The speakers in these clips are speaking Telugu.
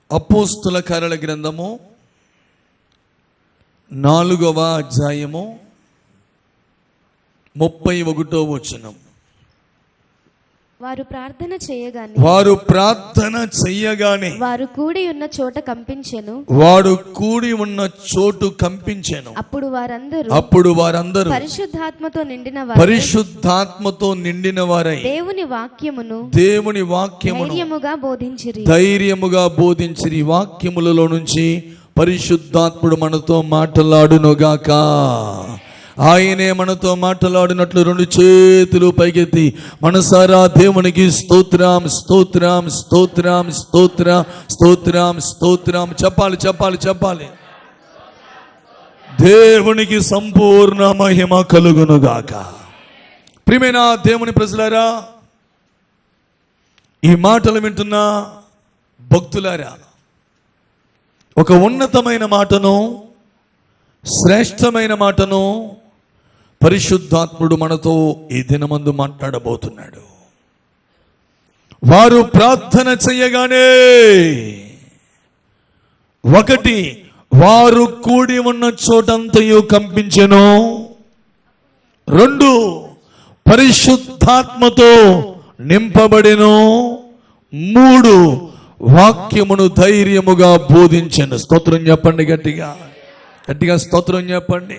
అపోస్తుల కార్యాల గ్రంథము 4వ అధ్యాయము 31వ వచనం. వారు ప్రార్థన చేయగానే వారు కూడి ఉన్న చోటు కంపించెను. అప్పుడు వారందరూ పరిశుద్ధాత్మతో నిండిన వారై దేవుని వాక్యమును ధైర్యముగా బోధించిరి. వాక్యములలో నుంచి పరిశుద్ధాత్ముడు మనతో మాట్లాడునుగాక. ఆయనే మనతో మాట్లాడినట్లు 2 చేతులు పైకెత్తి మనసారా దేవునికి స్తోత్రం స్తోత్రం స్తోత్రం స్తోత్రం స్తోత్రం స్తోత్రం చెప్పాలి చెప్పాలి చెప్పాలి. దేవునికి సంపూర్ణ మహిమ కలుగునుగాక. ప్రియమైన దేవుని ప్రజలారా, ఈ మాటలు వింటున్న భక్తులారా, ఒక ఉన్నతమైన మాటను, శ్రేష్టమైన మాటను పరిశుద్ధాత్ముడు మనతో ఈ దినమందు మాట్లాడబోతున్నాడు. వారు ప్రార్థన చేయగానే 1 వారు కూడి ఉన్న చోటంతయు కంపించెను. 2 పరిశుద్ధాత్మతో నింపబడెను. 3 వాక్యమును ధైర్యముగా బోధించెను. స్తోత్రం చెప్పండి, గట్టిగా గట్టిగా స్తోత్రం చెప్పండి.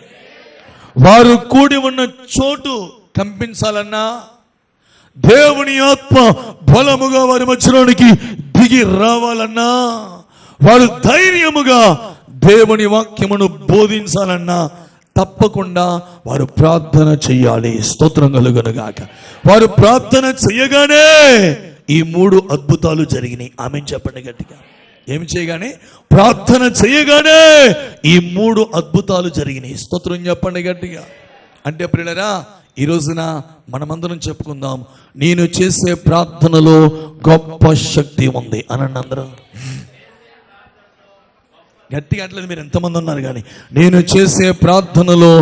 వారు కూడి ఉన్న చోటు కంపించాలన్నా, దేవుని ఆత్మ బలముగా వారి మధ్యలోనికి దిగి రావాలన్నా, వారు ధైర్యముగా దేవుని వాక్యమును బోధించాలన్నా తప్పకుండా వారు ప్రార్థన చెయ్యాలి. స్తోత్రం కలుగునుగాక. వారు ప్రార్థన చెయ్యగానే ఈ 3 అద్భుతాలు జరిగినాయి. ఆమేన్ చెప్పండి గట్టిగా. ఏమి చేయగానే? ప్రార్థన చేయగానే ఈ 3 అద్భుతాలు జరిగినాయి. స్తోత్రం చెప్పండి గట్టిగా. అంటే ప్రియులారా, ఈ రోజున మనమందరం చెప్పుకుందాం, నేను చేసే ప్రార్థనలో గొప్ప శక్తి ఉంది అనండి అందరూ. గట్టిగా అంటలేదు మీరు ఎంతమంది ఉన్నారు కానీ, నేను చేసే ప్రార్థనలో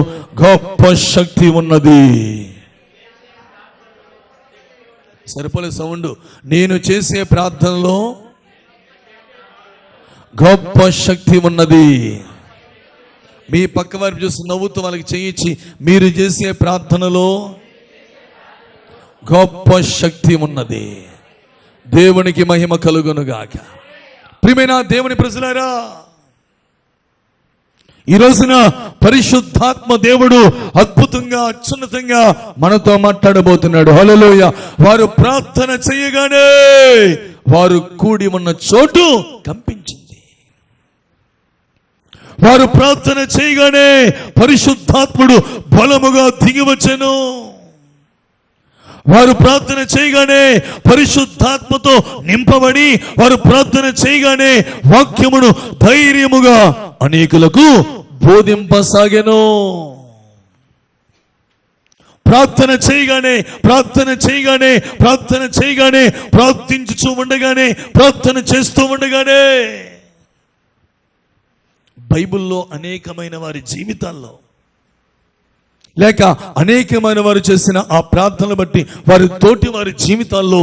గొప్ప శక్తి ఉన్నది. సరిపోలేదు సౌండ్. నేను చేసే ప్రార్థనలో గొప్ప శక్తి ఉన్నది. మీ పక్క వారు చూసి నవ్వుతూ వాళ్ళకి చేయించి, మీరు చేసే ప్రార్థనలో గొప్ప శక్తి ఉన్నది. దేవునికి మహిమ కలుగునుగాక. ప్రియమైన దేవుని ప్రజలారా, ఈ రోజున పరిశుద్ధాత్మ దేవుడు అద్భుతంగా, అత్యున్నతంగా మనతో మాట్లాడబోతున్నాడు. హల్లెలూయా. వారు ప్రార్థన చేయగానే వారు కూడి ఉన్న చోటు కంపించింది. వారు ప్రార్థన చేయగానే పరిశుద్ధాత్ముడు బలముగా దిగి వచ్చెను. వారు ప్రార్థన చేయగానే పరిశుద్ధాత్మతో నింపబడి, వారు ప్రార్థన చేయగానే వాక్యమును ధైర్యముగా అనేకులకు బోధింపసాగెను. ప్రార్థన చేయగానే ప్రార్థన చేయగానే ప్రార్థన చేయగానే ప్రార్థించుతూ ఉండగానే, ప్రార్థన చేస్తూ ఉండగానే బైబిల్లో అనేకమైన వారి జీవితాల్లో, లేక అనేకమైన వారు చేసిన ఆ ప్రార్థనలు బట్టి వారి తోటి వారి జీవితాల్లో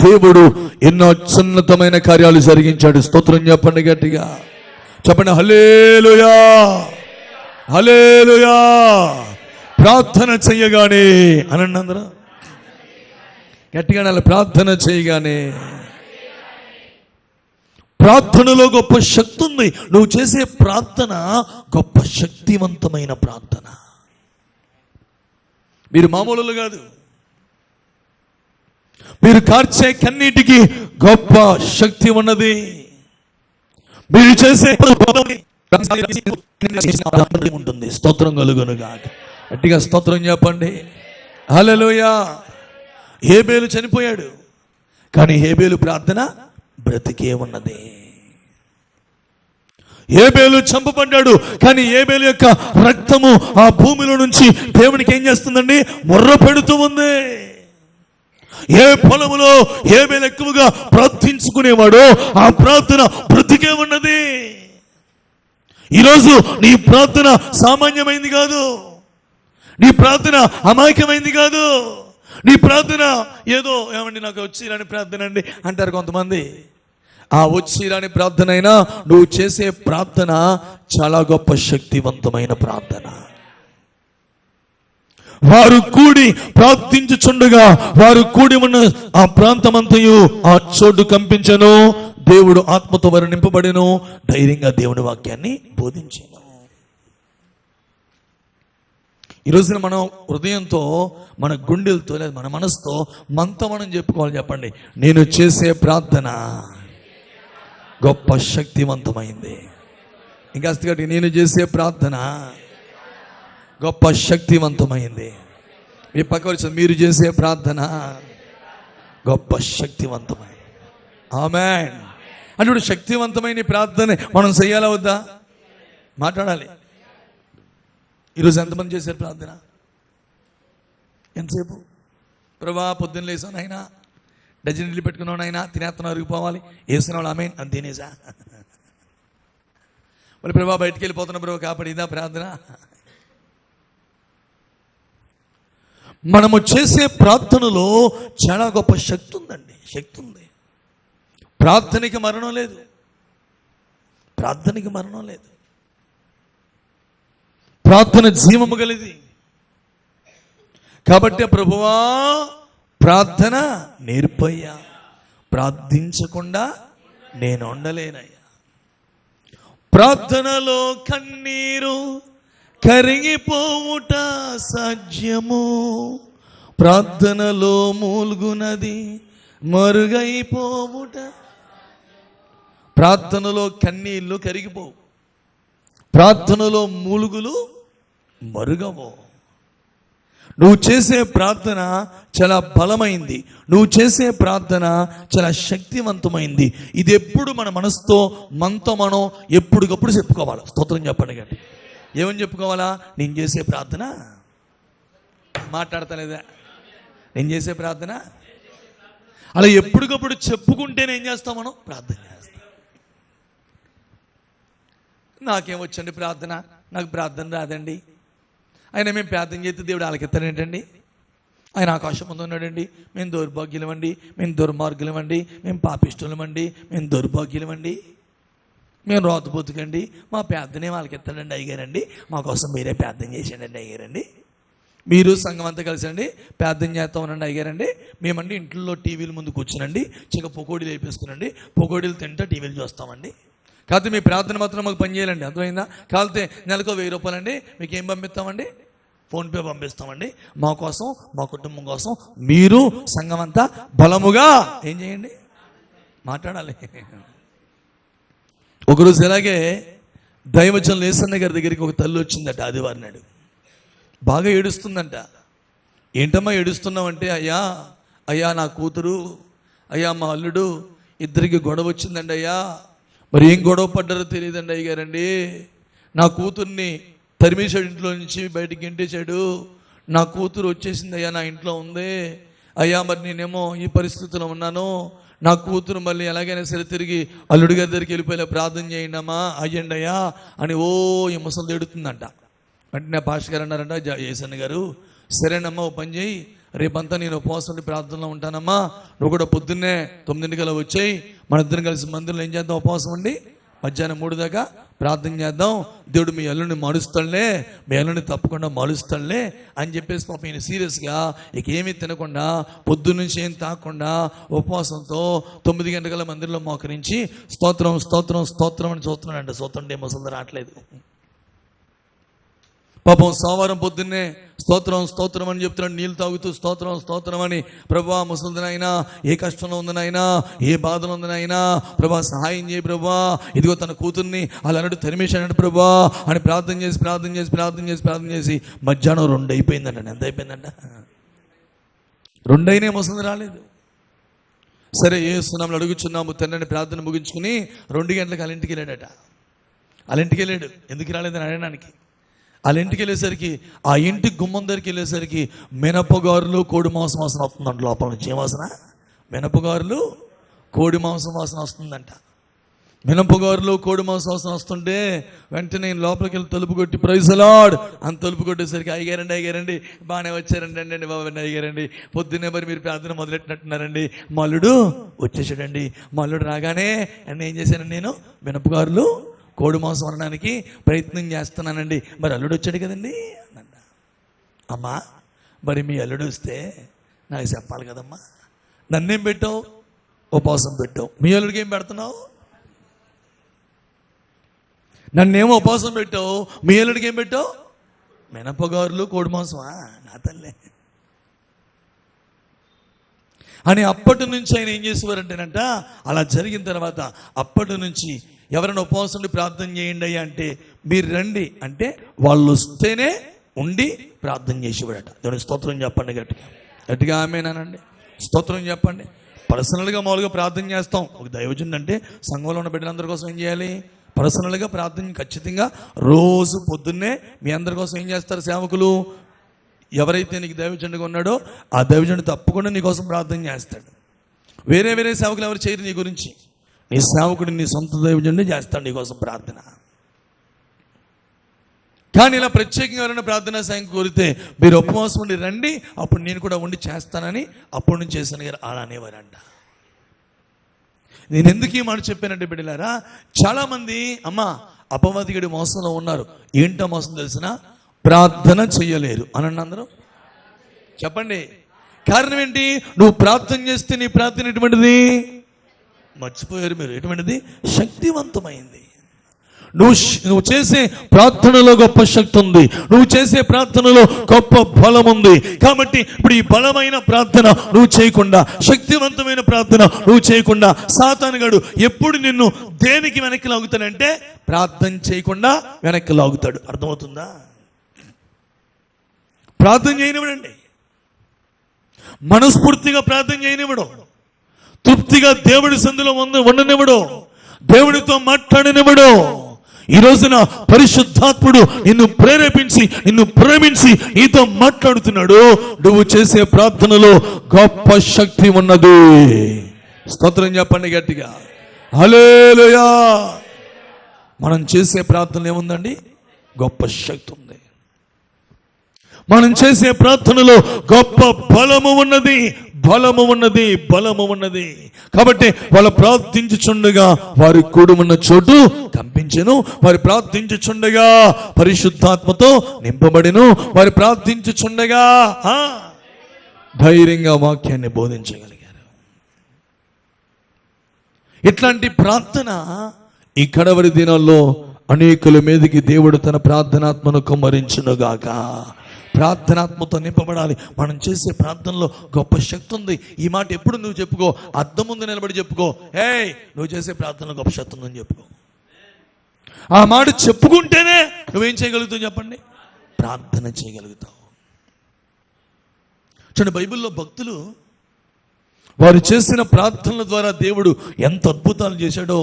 దేవుడు ఎన్నో అత్యున్నతమైన కార్యాలు జరిగించాడు. స్తోత్రం చెప్పండి గట్టిగా చెప్పండి. హల్లెలూయా హల్లెలూయా. ప్రార్థన చేయగానే అనండి అందరూ గట్టిగా. ప్రార్థన చేయగానే ప్రార్థనలో గొప్ప శక్తి ఉంది. నువ్వు చేసే ప్రార్థన గొప్ప శక్తివంతమైన ప్రార్థన. మీరు మామూలు కాదు. మీరు కార్చే కన్నీటికి గొప్ప శక్తి ఉన్నది. మీరు చేసే ఉంటుంది. స్తోత్రం కలుగునుగాక. గట్టిగా స్తోత్రం చెప్పండి. హల్లెలూయా. హేబేలు చనిపోయాడు, కానీ హేబేలు ప్రార్థన బ్రతికే ఉన్నది. హేబేలు చంపబడ్డాడు, కానీ హేబేలు యొక్క రక్తము ఆ భూమిలో నుంచి దేవునికి ఏం చేస్తుందండి? మొర్ర పెడుతూ ఉంది. ఏ పొలములో హేబేలు ఎక్కువగా ప్రార్థించుకునేవాడో ఆ ప్రార్థన బ్రతికే ఉన్నది. ఈరోజు నీ ప్రార్థన సామాన్యమైంది కాదు. నీ ప్రార్థన అమాయకమైంది కాదు. నీ ప్రార్థన ఏదో ఏమండి నాకు వచ్చి రాని ప్రార్థన అండి అంటారు కొంతమంది. ఆ వచ్చి రాని ప్రార్థన అయినా నువ్వు చేసే ప్రార్థన చాలా గొప్ప శక్తివంతమైన ప్రార్థన. వారు కూడి ప్రార్థించుచుండగా వారు కూడి ఉన్న ఆ ప్రాంతమంతయు ఆ చోటు కంపించెను. దేవుడు ఆత్మతో వారు నింపబడెను. ధైర్యంగా దేవుని వాక్యాన్ని బోధించెను. ఈ రోజున మనం హృదయంతో, మన గుండెలతో, లేదా మన మనసుతో మనతో మనం చెప్పుకోవాలి. చెప్పండి, నేను చేసే ప్రార్థన గొప్ప శక్తివంతమైంది. ఇంకా నేను చేసే ప్రార్థన గొప్ప శక్తివంతమైంది. మీ పక్క వచ్చి మీరు చేసే ప్రార్థన గొప్ప శక్తివంతమైంది. ఆమేన్. అంటే శక్తివంతమైన ప్రార్థన మనం చెయ్యాలా వద్దా? మాట్లాడాలి. ఈరోజు ఎంతమంది చేశారు ప్రార్థన? ఎంతసేపు? ప్రభా పొద్దున్న లేసాను అయినా, డజన్ ఇల్లు పెట్టుకున్నాను అయినా, తినేస్తున్నావు అరిగిపోవాలి, వేస్తున్నాడు ఆమె అని తినేసా. మరి ప్రభా బయటికి వెళ్ళిపోతున్నా ప్రభా కాపాడు, ఇదా ప్రార్థన? మనము చేసే ప్రార్థనలో చాలా గొప్ప శక్తి ఉందండి. శక్తి ఉంది. ప్రార్థనకి మరణం లేదు. ప్రార్థనకి మరణం లేదు. ప్రార్థన జీవము గలది. కాబట్టి ప్రభువా ప్రార్థన నేర్పయ్యా, ప్రార్థించకుండా నేను ఉండలేనయ్యా. ప్రార్థనలో కన్నీరు కరిగిపోవుట సాధ్యము, ప్రార్థనలో మూల్గునది మరుగైపోవుట. ప్రార్థనలో కన్నీళ్లు కరిగిపోవు, ప్రార్థనలో మూలుగులు మరుగవు. నువ్వు చేసే ప్రార్థన చాలా బలమైంది. నువ్వు చేసే ప్రార్థన చాలా శక్తివంతమైంది. ఇది ఎప్పుడు మన మనసుతో మనతో మనం ఎప్పటికప్పుడు చెప్పుకోవాలి. స్తోత్రం చెప్పండి. కానీ ఏమని చెప్పుకోవాలా? నేను చేసే ప్రార్థన. మాట్లాడతలేదా? నేను చేసే ప్రార్థన. అలా ఎప్పటికప్పుడు చెప్పుకుంటేనే ఏం చేస్తాం? మనం ప్రార్థన చేస్తాం. నాకేమొచ్చండి ప్రార్థన, నాకు ప్రార్థన రాదండి. ఆయన మేము ప్రార్థన చేస్తే దేవుడు ఆలకెత్తాడేంటండి? ఆయన ఆకాశం ముందు ఉన్నాడండి. మేము దౌర్భాగ్యులమండి, మేము దుర్మార్గులమండి, మేము పాపిష్టులమండి, మేము దౌర్భాగ్యులమండి, మేము రోతపోతుకండి, మా ప్రార్థనే వాళ్ళకెత్తాడండి అయ్యారండి, మా కోసం మీరే ప్రార్థన చేసాడండి అయ్యారండి. మీరు సంఘం అంతా కలిసండి ప్రార్థన చేస్తా ఉండండి అయ్యారండి. మేమండి ఇంట్లో టీవీల ముందు కూర్చునండి చిన్న పొకోడీలు వేపేసుకునండి, పొకోడీలు తింటా టీవీలు చూస్తామండి. కాకపోతే మీ ప్రార్థన మాత్రం మాకు పని చేయాలండి. అర్థమైందా? కాకపోతే నెలకు 1000 రూపాయలండి. మీకు ఏం పంపిస్తామండి? ఫోన్పే పంపిస్తామండి. మా కోసం, మా కుటుంబం కోసం మీరు సంఘం అంతా బలముగా ఏం చేయండి? మాట్లాడాలి. ఒకరోజు ఇలాగే దైవజనులు లేసన్న గారి దగ్గరికి ఒక తల్లి వచ్చిందట ఆదివారం నాడు. బాగా ఏడుస్తుందంట. ఏంటమ్మా ఏడుస్తున్నావంటే, అయ్యా అయ్యా నా కూతురు, అయ్యా మా అల్లుడు ఇద్దరికి గొడవ వచ్చిందండి అయ్యా. మరి ఏం గొడవ పడ్డారో తెలియదండి అయ్యారండి. నా కూతుర్ని తరిమేశాడు, ఇంట్లో నుంచి బయటికి గెంటేశాడు. నా కూతురు వచ్చేసింది అయ్యా, నా ఇంట్లో ఉంది అయ్యా. మరి నేనేమో ఈ పరిస్థితిలో ఉన్నాను. నా కూతురు మళ్ళీ ఎలాగైనా సరే తిరిగి అల్లుడి గారి దగ్గరికి వెళ్ళిపోయేలా ప్రార్థన చేయండి అమ్మా, అయ్యండి అయ్యా అని ఈ ముసలి ఎడుతుందంట. అంటే నా పాస్టర్ గారు అన్నారంట, ఏసన్న గారు సరేనమ్మా ఓ పని చేయి, రేపంతా నేను ఉపవాసం ప్రార్థనలో ఉంటానమ్మా, నువ్వు కూడా పొద్దున్నే 9 వచ్చాయి, మన ఇద్దరం కలిసి మందిరంలో ఏం చేద్దాం? ఉపవాసం ఉండి మధ్యాహ్నం 3 దాకా ప్రార్థన చేద్దాం. దేవుడు మీ అల్లుడిని మారుస్తాడులే, మీ అల్లుడిని తప్పకుండా మారుస్తాడులే అని చెప్పేసి పాపం ఈయన సీరియస్గా ఇక ఏమీ తినకుండా పొద్దున్నుంచి ఏం తాకుండా ఉపవాసంతో 9 గంటల మందిరంలో మోకరించి స్తోత్రం స్తోత్రం స్తోత్రం అని చూస్తున్నాడంట. స్తోత్రం ముసలి రావట్లేదు. పాపం సోమవారం పొద్దున్నే స్తోత్రం స్తోత్రం అని చెప్తున్నాడు, నీళ్ళు తాగుతూ స్తోత్రం స్తోత్రం అని. ప్రభా ముసలిదనైనా ఏ కష్టంలో ఉందనైనా, ఏ బాధలో ఉందనైనా ప్రభా సహాయం చేయి ప్రభా, ఇదిగో తన కూతుర్ని అలా అన్నట్టు తరిమేశాడు ప్రభా అని ప్రార్థన చేసి మధ్యాహ్నం 2 అయిపోయిందంట. ఎంత అయిపోయిందంట? 2 అయినా ముసలి రాలేదు. సరే ఏస్తున్నాము అడుగుచున్నాము తండ్రిని ప్రార్థన ముగించుకుని 2 గంటలకు వాళ్ళ ఇంటికి వెళ్ళాడట. వాళ్ళ ఇంటికి వెళ్ళాడు. ఎందుకు రాలేదని అడగడానికి. వాళ్ళ ఇంటికి వెళ్ళేసరికి ఆ ఇంటి గుమ్మం దగ్గరికి వెళ్ళేసరికి మినపగారులు కోడి మాంసం వాసన వస్తుందంట. లోపల నుంచి ఏం వాసన? మినపగారులు కోడి మాంసం వాసన వస్తుందంట. మినపగారులో కోడి మాంసం వాసన వస్తుంటే వెంటనే నేను లోపలికి వెళ్ళి తలుపు కొట్టి ప్రైజ్ లార్డ్ అని తలుపు కొట్టేసరికి అయ్యారండి బాగానే వచ్చారండి అండి బాబు అయ్యారండి పొద్దున్నే మరి మీరు ప్రార్థన మొదలెట్టినట్టున్నారండి మల్లుడు వచ్చేసాడండి. మల్లుడు రాగానే అని ఏం చేశానండి, నేను మినపగారులు కోడి మాంసం అనడానికి ప్రయత్నం చేస్తున్నానండి. మరి అల్లుడు వచ్చాడు కదండి అన్న. అమ్మా మరి మీ అల్లుడు వస్తే నాకు చెప్పాలి కదమ్మా, నన్నేం పెట్టావు, ఉపవాసం పెట్టావు, మీ అల్లుడికి ఏం పెడుతున్నావు, నన్నేమో ఉపవాసం పెట్టావు, మీ అల్లుడికి ఏం పెట్టావు, మినపగారులు కోడి మాంసమా నా తల్లే అని. అప్పటి నుంచి ఆయన ఏం చేసేవారంటేనంట, అలా జరిగిన తర్వాత అప్పటి నుంచి ఎవరైనా ఉపవాసం ఉండి ప్రార్థన చేయండి అయ్యా అంటే మీరు రండి అంటే వాళ్ళు వస్తేనే ఉండి ప్రార్థన చేసేవాడట. దేవుని స్తోత్రం చెప్పండి, గట్టిగా ఆమేనండి, స్తోత్రం చెప్పండి. పర్సనల్గా మామూలుగా ప్రార్థన చేస్తాం. ఒక దైవజనుడు అంటే సంఘంలో ఉన్న బిడ్డలందరి కోసం ఏం చేయాలి, పర్సనల్గా ప్రార్థన ఖచ్చితంగా రోజు పొద్దున్నే మీ అందరి కోసం ఏం చేస్తారు సేవకులు, ఎవరైతే నీకు దైవజనుడిగా ఉన్నాడో ఆ దైవజనుడు తప్పకుండా నీ కోసం ప్రార్థన చేస్తాడు. వేరే సేవకులు ఎవరు చేయరు నీ గురించి, నీ సేవకుడు నీ సొంత దైవజనుడే చేస్తాడు నీ కోసం ప్రార్థన. కానీ ఇలా ప్రత్యేకంగా ఎవరైనా ప్రార్థనా సాయం కోరితే మీరు ఉపవాసం ఉండి రండి, అప్పుడు నేను కూడా ఉండి చేస్తానని అప్పటి నుంచి చేశాను గారు అలా అనేవారంట. నేను ఎందుకు ఈ మాట చెప్పానంటే బిడ్డలారా, చాలామంది అమ్మా అపవాదిగడి మోసంలో ఉన్నారు. ఏంటో మోసం తెలిసిన, ప్రార్థన చెయ్యలేరు అనండి అందరూ చెప్పండి. కారణం ఏంటి, నువ్వు ప్రార్థన చేస్తే నీ ప్రార్థన ఎటువంటిది, మర్చిపోయారు మీరు, ఎటువంటిది, శక్తివంతమైంది. నువ్వు చేసే ప్రార్థనలో గొప్ప శక్తి ఉంది, నువ్వు చేసే ప్రార్థనలో గొప్ప బలం ఉంది. కాబట్టి ఇప్పుడు ఈ బలమైన ప్రార్థన నువ్వు చేయకుండా, శక్తివంతమైన ప్రార్థన నువ్వు చేయకుండా సాతానుగాడు ఎప్పుడు నిన్ను దేనికి వెనక్కి లాగుతాడంటే ప్రార్థన చేయకుండా వెనక్కి లాగుతాడు. అర్థమవుతుందా? ప్రార్థన చేయనివ్వడండి, మనస్ఫూర్తిగా ప్రార్థన చేయనివ్వడం, తృప్తిగా దేవుడి సందులో ఉండనివ్వడం, దేవుడితో మాట్లాడనివ్వడం. ఈ రోజున పరిశుద్ధాత్ముడు నిన్ను ప్రేరేపించి నిన్ను ప్రేమించి నీతో మాట్లాడుతున్నాడు. నువ్వు చేసే ప్రార్థనలో గొప్ప శక్తి ఉన్నది. స్తోత్రం చెప్పండి గట్టిగా, హల్లెలూయా. మనం చేసే ప్రార్థనలో ఏముందండి, గొప్ప శక్తి ఉంది. మనం చేసే ప్రార్థనలో గొప్ప బలము ఉన్నది, బలము ఉన్నది. కాబట్టి వాళ్ళు ప్రార్థించుచుండగా వారి కూడుమున్న చోటు కంపించెను, వారి ప్రార్థించుచుండగా పరిశుద్ధాత్మతో నింపబడెను, వారి ప్రార్థించుచుండగా ధైర్యంగా వాక్యాన్ని బోధించగలిగారు. ఇట్లాంటి ప్రార్థన ఈ కడవరి దినాల్లో అనేకుల మీదకి దేవుడు తన ప్రార్థనాత్మను కుమ్మరించునుగాక. ప్రార్థనాత్మతో నింపబడాలి. మనం చేసే ప్రార్థనలో గొప్ప శక్తి ఉంది. ఈ మాట ఎప్పుడు నువ్వు చెప్పుకో, అద్దం ముందు నిలబడి చెప్పుకో, నువ్వు చేసే ప్రార్థనలో గొప్ప శక్తి ఉందని చెప్పుకో. ఆ మాట చెప్పుకుంటేనే నువ్వేం చేయగలుగుతావు చెప్పండి, ప్రార్థన చేయగలుగుతావు. చూడండి, బైబిల్లో భక్తులు వారు చేసిన ప్రార్థనల ద్వారా దేవుడు ఎంత అద్భుతాలు చేశాడో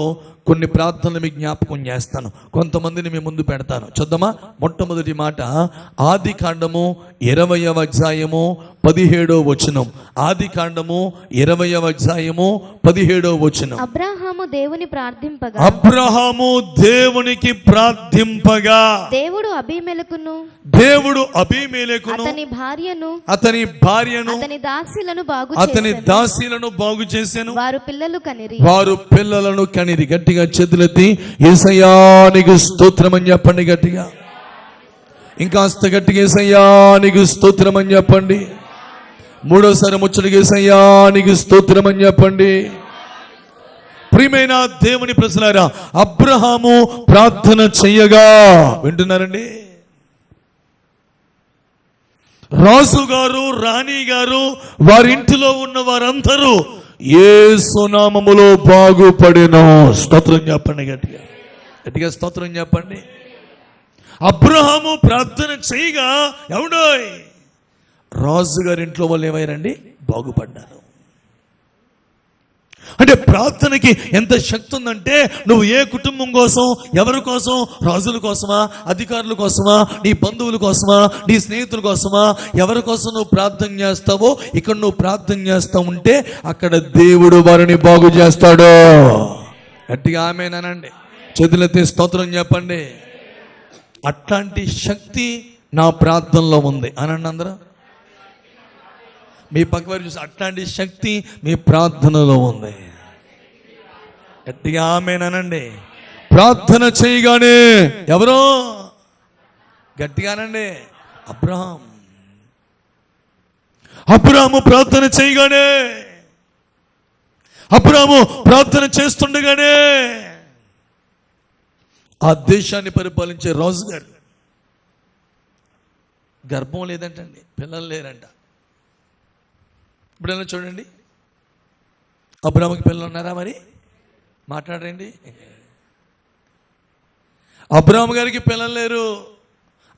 కొన్ని ప్రార్థనలు మీకు జ్ఞాపకం చేస్తాను, కొంతమందిని మీ ముందు పెడతాను. చూద్దామా? మొట్టమొదటి మాట ఆది కాండము 20వ అధ్యాయము 17వ వచనం. ఆది కాండము 20వ అధ్యాయము 17వ వచనం. అబ్రహాము దేవునికి ప్రార్థింపగా దేవుడు అబీమెలెకును అతని భార్యను అతని దాసీలను బాగు చేసెను, వారు పిల్లలను కనిరి. గట్టిగా చేతులెత్తి యేసయ్యానికి స్తోత్రం అని చెప్పండి. గట్టిగా ఇంకాస్త గట్టిగా యేసయ్యానికి స్తోత్రం అని చెప్పండి. మూడోసారి ముచ్చటిగా యేసయ్యానికి స్తోత్రం అని చెప్పండి. ప్రియమైన దేవుని ప్రజలారా, అబ్రహాము ప్రార్థన చెయ్యగా, వింటున్నారండి, రాజుగారు రాణి గారు వారింటిలో ఉన్న వారందరూ యేసు నామములో బాగుపడెను. స్తోత్రం చెప్పండి, గట్టిగా స్తోత్రం చెప్పండి. అబ్రహాము ప్రార్థన చేయగా ఎవడోయ్, రాజుగారి ఇంట్లో వాళ్ళు ఏమయ్యారండి, బాగుపడ్డారు. అంటే ప్రార్థనకి ఎంత శక్తి ఉందంటే, నువ్వు ఏ కుటుంబం కోసం, ఎవరి కోసం, రాజుల కోసమా, అధికారుల కోసమా, నీ బంధువుల కోసమా, నీ స్నేహితుల కోసమా, ఎవరి కోసం నువ్వు ప్రార్థన చేస్తావో, ఇక్కడ నువ్వు ప్రార్థన చేస్తా ఉంటే అక్కడ దేవుడు వారిని బాగు చేస్తాడు. గట్టిగా ఆమేనండి. చేతులెత్తి స్తోత్రం చెప్పండి. అట్లాంటి శక్తి నా ప్రార్థనలో ఉంది అనండి అందరూ. మీ పక్క వారు చూసి అట్లాంటి శక్తి మీ ప్రార్థనలో ఉంది. గట్టిగా ఆమేనండి. ప్రార్థన చేయగానే ఎవరో గట్టిగానండి అబ్రహాము ప్రార్థన చేయగానే, అబ్రహాము ప్రార్థన చేస్తుండగానే ఆ దేశాన్ని పరిపాలించే రాజు గారు గర్భం లేదంటండి, పిల్లలు లేరంట. ఇప్పుడైనా చూడండి, అబ్రహాముకి పిల్లలు ఉన్నారా? మరి మాట్లాడండి. అబ్రహాము గారికి పిల్లలు లేరు,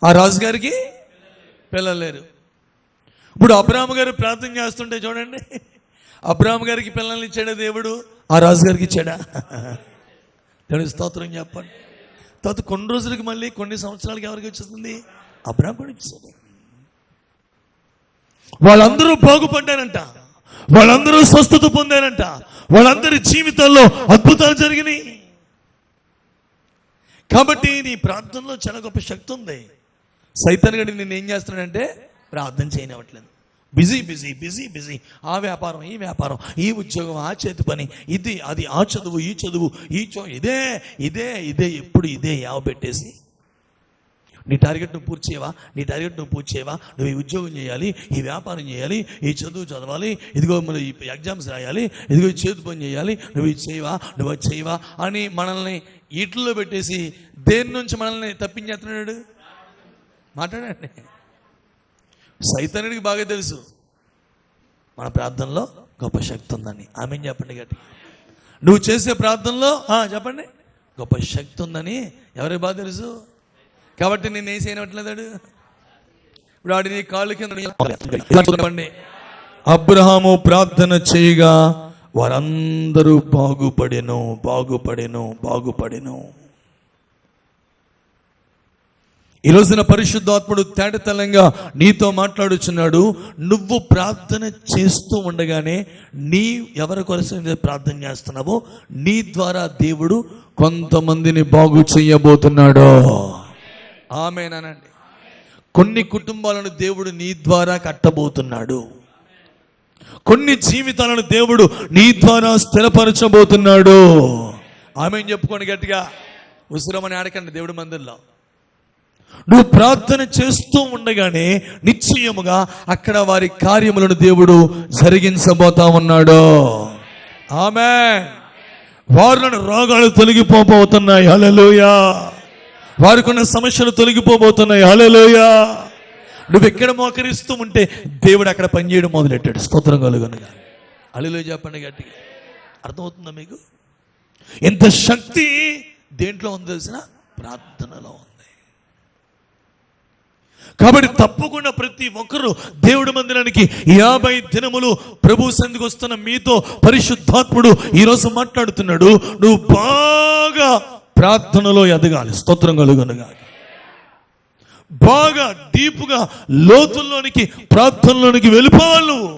ఆ రాజు గారికి పిల్లలు లేరు. ఇప్పుడు అబ్రహాము గారు ప్రార్థన చేస్తుంటే చూడండి, అబ్రహాము గారికి పిల్లల్ని ఇచ్చాడా దేవుడు? ఆ రాజు గారికి ఇచ్చాడా? దేవుని స్తోత్రం చెప్పండి. తర్వాత కొన్ని రోజులకి మళ్ళీ కొన్ని సంవత్సరాలకి ఎవరికి వచ్చేస్తుంది? అబ్రహాము కూడా ఇచ్చాడు. వాళ్ళందరూ బాగుపడ్డారంట, వాళ్ళందరూ స్వస్థత పొందారంట, వాళ్ళందరి జీవితాల్లో అద్భుతాలు జరిగినాయి. కాబట్టి నీ ప్రార్థనలో చాలా గొప్ప శక్తి ఉంది. సైతాన్ గడి నేను ఏం చేస్తున్నాడంటే ప్రార్థన చేయనివ్వట్లేదు. బిజీ బిజీ బిజీ బిజీ, ఆ వ్యాపారం ఈ వ్యాపారం, ఈ ఉద్యోగం ఆ చేతి పని, ఇది అది, ఆ చదువు ఈ చదువు, ఇదే ఇదే ఇదే, ఎప్పుడు ఇదే యావ పెట్టేసి నీ టార్గెట్ నువ్వు పూర్తి చేయవా, నీ టార్గెట్ నువ్వు పూర్తి చేయవా, నువ్వు ఈ ఉద్యోగం చేయాలి, ఈ వ్యాపారం చేయాలి, ఈ చదువు చదవాలి, ఇదిగో మన ఈ ఎగ్జామ్స్ రాయాలి, ఇదిగో ఈ చేతి పని చేయాలి, నువ్వు ఇది చేయవా, నువ్వు అది చేయవా అని మనల్ని ఈట్లో పెట్టేసి దేని నుంచి మనల్ని తప్పించేస్తున్నాడు? మాట్లాడండి. సైతానుడికి బాగా తెలుసు మన ప్రార్థనలో గొప్ప శక్తి ఉందని. ఆమె చెప్పండి గట్టి. నువ్వు చేసే ప్రార్థనలో చెప్పండి గొప్ప శక్తి ఉందని ఎవరికి బాగా తెలుసు? కాబట్టి నేను ఏం చేయనట్లేదాడు. ఇప్పుడు ఆడి నీ కాళ్ళు కింద. అబ్రహాము ప్రార్థన చేయగా వారందరూ బాగుపడెను బాగుపడెను బాగుపడెను. ఈ రోజున పరిశుద్ధాత్ముడు తేటతెల్లంగా నీతో మాట్లాడుచున్నాడు. నువ్వు ప్రార్థన చేస్తూ ఉండగానే నీ ఎవరి కోసం ప్రార్థన చేస్తున్నావో నీ ద్వారా దేవుడు కొంతమందిని బాగు చేయబోతున్నాడు. ఆమేనండి. కొన్ని కుటుంబాలను దేవుడు నీ ద్వారా కట్టబోతున్నాడు. కొన్ని జీవితాలను దేవుడు నీ ద్వారా స్థిరపరచబోతున్నాడు. ఆమేన్ చెప్పుకోండి గట్టిగా. ఉసిరమని ఆడకండి దేవుడి మందిరంలో. నువ్వు ప్రార్థన చేస్తూ ఉండగానే నిశ్చయముగా అక్కడ వారి కార్యములను దేవుడు జరిగించబోతా ఉన్నాడు. ఆమేన్. వారిలోని రోగాలు తొలగిపోబోతున్నాయి. హల్లెలూయా. వారికి ఉన్న సమస్యలు తొలగిపోబోతున్నాయి. హల్లెలూయా. నువ్వు ఎక్కడ మోకరిస్తూ ఉంటే దేవుడు అక్కడ పనిచేయడం మొదలెట్టాడు. స్తోత్రం కలుగునుగా. హల్లెలూయా చెప్పండి గట్టిగా. అర్థమవుతుందా మీకు? ఎంత శక్తి దేంట్లో ఉంది తెలిసిన? ప్రార్థనలో ఉంది. కాబట్టి తప్పకుండా ప్రతి ఒక్కరూ దేవుడి మందిరానికి 50 దినములు ప్రభు సన్నిధికి వస్తున్న మీతో పరిశుద్ధాత్ముడు ఈరోజు మాట్లాడుతున్నాడు. నువ్వు బాగా ప్రార్థనలో ఎదగాలి. స్తోత్రం కలుగునుగా. బాగా డీపుగా లోతుల్లోనికి ప్రార్థనలోనికి వెళ్ళిపోవాలి. నువ్వు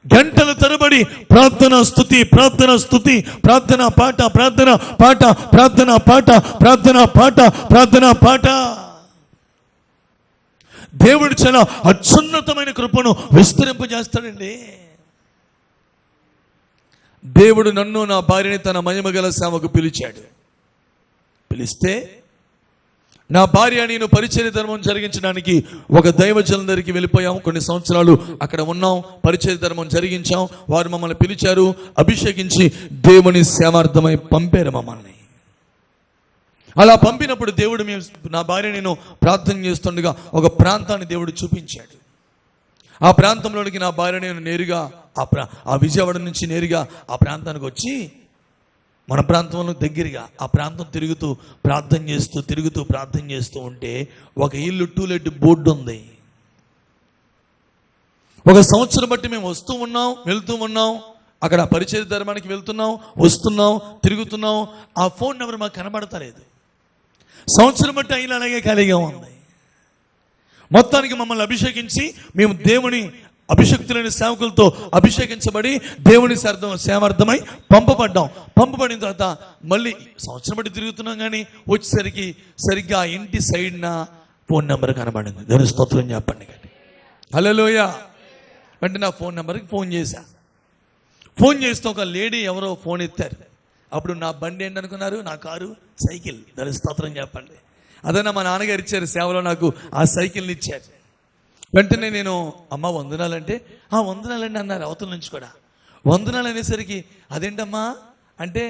గంటల తరబడి ప్రార్థన స్తుతి ప్రార్థన స్తుతి, ప్రార్థన పాట ప్రార్థన పాట ప్రార్థన పాట ప్రార్థన పాట ప్రార్థన పాట. దేవుడు చాలా అత్యున్నతమైన కృపను విస్తరింపజేస్తాడండి. దేవుడు నన్ను నా భార్యని తన మహిమగల సేవకు పిలిచాడు. పిలిస్తే నా భార్య నేను పరిచర్య ధర్మం జరిగించడానికి ఒక దైవజనుల దగ్గరికి వెళ్ళిపోయాం. కొన్ని సంవత్సరాలు అక్కడ ఉన్నాం, పరిచర్య ధర్మం జరిగించాం. వారు మమ్మల్ని పిలిచారు, అభిషేకించి దేవుని సేవార్థమై పంపారు మమ్మల్ని. అలా పంపినప్పుడు దేవుడు నా భార్య నేను ప్రార్థన చేస్తుండగా ఒక ప్రాంతాన్ని దేవుడు చూపించాడు. ఆ ప్రాంతంలోనికి నా భార్య నేను నేరుగా ఆ విజయవాడ నుంచి నేరుగా ఆ ప్రాంతానికి వచ్చి మన ప్రాంతంలో దగ్గరగా ఆ ప్రాంతం తిరుగుతూ ప్రార్థన చేస్తూ తిరుగుతూ ప్రార్థన చేస్తూ ఉంటే ఒక ఇల్లు టూలెట్ బోర్డు ఉంది. ఒక సంవత్సరం బట్టి మేము వస్తూ ఉన్నాం వెళ్తూ ఉన్నాం, అక్కడ పరిచయ ధర్మానికి వెళ్తున్నాం వస్తున్నాం తిరుగుతున్నాం. ఆ ఫోన్ నెంబర్ మాకు కనబడతలేదు. సంవత్సరం బట్టి అయినా అలాగే ఖాళీగా ఉంది. మొత్తానికి మమ్మల్ని అభిషేకించి మేము దేవుని అభిషక్తులైన సేవకులతో అభిషేకించబడి దేవుని సేవార్థమై పంపబడిన తర్వాత మళ్ళీ సంవత్సరం బట్టి తిరుగుతున్నాం, కానీ వచ్చేసరికి సరిగ్గా ఆ ఇంటి సైడ్న ఫోన్ నెంబర్ కనబడింది. దేవుని స్తోత్రం చెప్పండి కానీ. హల్లెలూయా. అంటే నా ఫోన్ నెంబర్కి ఫోన్ చేశా. ఫోన్ చేస్తే ఒక లేడీ ఎవరో ఫోన్ ఎత్తారు. అప్పుడు నా బండి ఏంటనుకున్నారు? నా కారు సైకిల్. దేవుని స్తోత్రం చెప్పండి. అదన్నా మా నాన్నగారు ఇచ్చారు సేవలో, నాకు ఆ సైకిల్ని ఇచ్చారు. వెంటనే నేను అమ్మ వందనాలంటే వందనాలండి అన్నారు అవతల నుంచి కూడా. వందనాలు అనేసరికి అదేంటమ్మా అంటే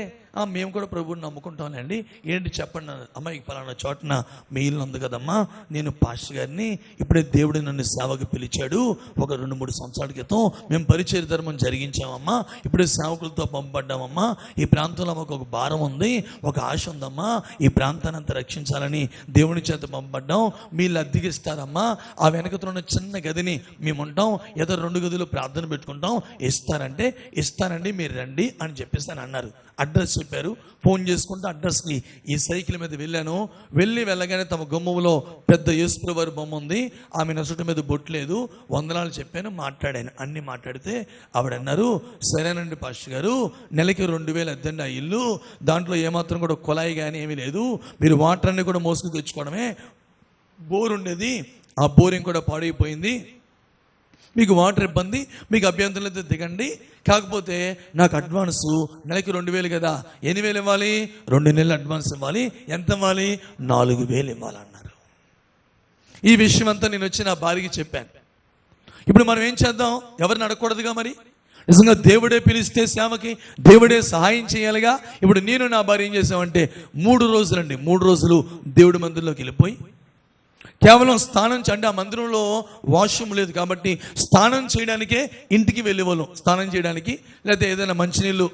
మేము కూడా ప్రభువుని నమ్ముకుంటాంలేండి, ఏంటి చెప్పండి. అమ్మాయి పలానా చోటన మీ ఇల్లు ఉంది కదమ్మా, నేను పాస్టర్ గారిని ఇప్పుడే దేవుడు నన్ను సేవకు పిలిచాడు, ఒక 2-3 సంవత్సరాల క్రితం మేము పరిచయ ధర్మం జరిగించామమ్మా, ఇప్పుడే సేవకులతో పంపబడ్డామమ్మా, ఈ ప్రాంతంలో మాకు ఒక భారం ఉంది, ఒక ఆశ ఉందమ్మా, ఈ ప్రాంతాన్ని అంతా రక్షించాలని దేవుని చేత పంపబడ్డాం, మీరు అద్దెకిస్తారమ్మా, ఆ వెనకతో ఉన్న చిన్న గదిని మేము ఉంటాం, ఏదో 2 గదులు ప్రార్థన పెట్టుకుంటాం, ఇస్తారంటే ఇస్తానండి మీరు రండి అని చెప్పేసి అని అన్నారు. అడ్రస్ చెప్పారు. ఫోన్ చేసుకుంటే అడ్రస్కి ఈ సైకిల్ మీద వెళ్ళగానే తమ గుమ్మములో పెద్ద యేసుప్రభు వారి బొమ్మ ఉంది, ఆమె నసుటి మీద బొట్టు లేదు. వందనాలు చెప్పాను, మాట్లాడాను. అన్ని మాట్లాడితే ఆవిడ అన్నారు, సరేనండి పాస్టర్ గారు, నెలకి 2000 అద్దండి ఆ ఇల్లు, దాంట్లో ఏమాత్రం కూడా కుళాయి కానీ ఏమీ లేదు, మీరు వాటర్ అన్ని కూడా మోసుకు తెచ్చుకోవడమే, బోర్ ఉండేది, ఆ బోరింగ్ కూడా పాడైపోయింది, మీకు వాటర్ ఇబ్బంది, మీకు అభ్యంతరం అయితే దిగండి, కాకపోతే నాకు అడ్వాన్సు నెలకి 2000 కదా, 8000 ఇవ్వాలి, 2 నెలలు అడ్వాన్స్ ఇవ్వాలి, ఎంత ఇవ్వాలి? 4000 ఇవ్వాలన్నారు. ఈ విషయం అంతా నేను వచ్చి నా భార్యకి చెప్పాను. ఇప్పుడు మనం ఏం చేద్దాం? ఎవరిని అడగకూడదుగా మరి. నిజంగా దేవుడే పిలిస్తే సేవకి దేవుడే సహాయం చేయాలిగా. ఇప్పుడు నేను నా భార్య ఏం చేసామంటే 3 రోజులండి, 3 రోజులు దేవుడి మందిరంలోకి వెళ్ళిపోయి కేవలం స్నానం అంటే ఆ మందిరంలో వాష్రూమ్ లేదు కాబట్టి స్నానం చేయడానికే ఇంటికి వెళ్ళేవాళ్ళం, స్నానం చేయడానికి, లేకపోతే ఏదైనా మంచినీళ్ళు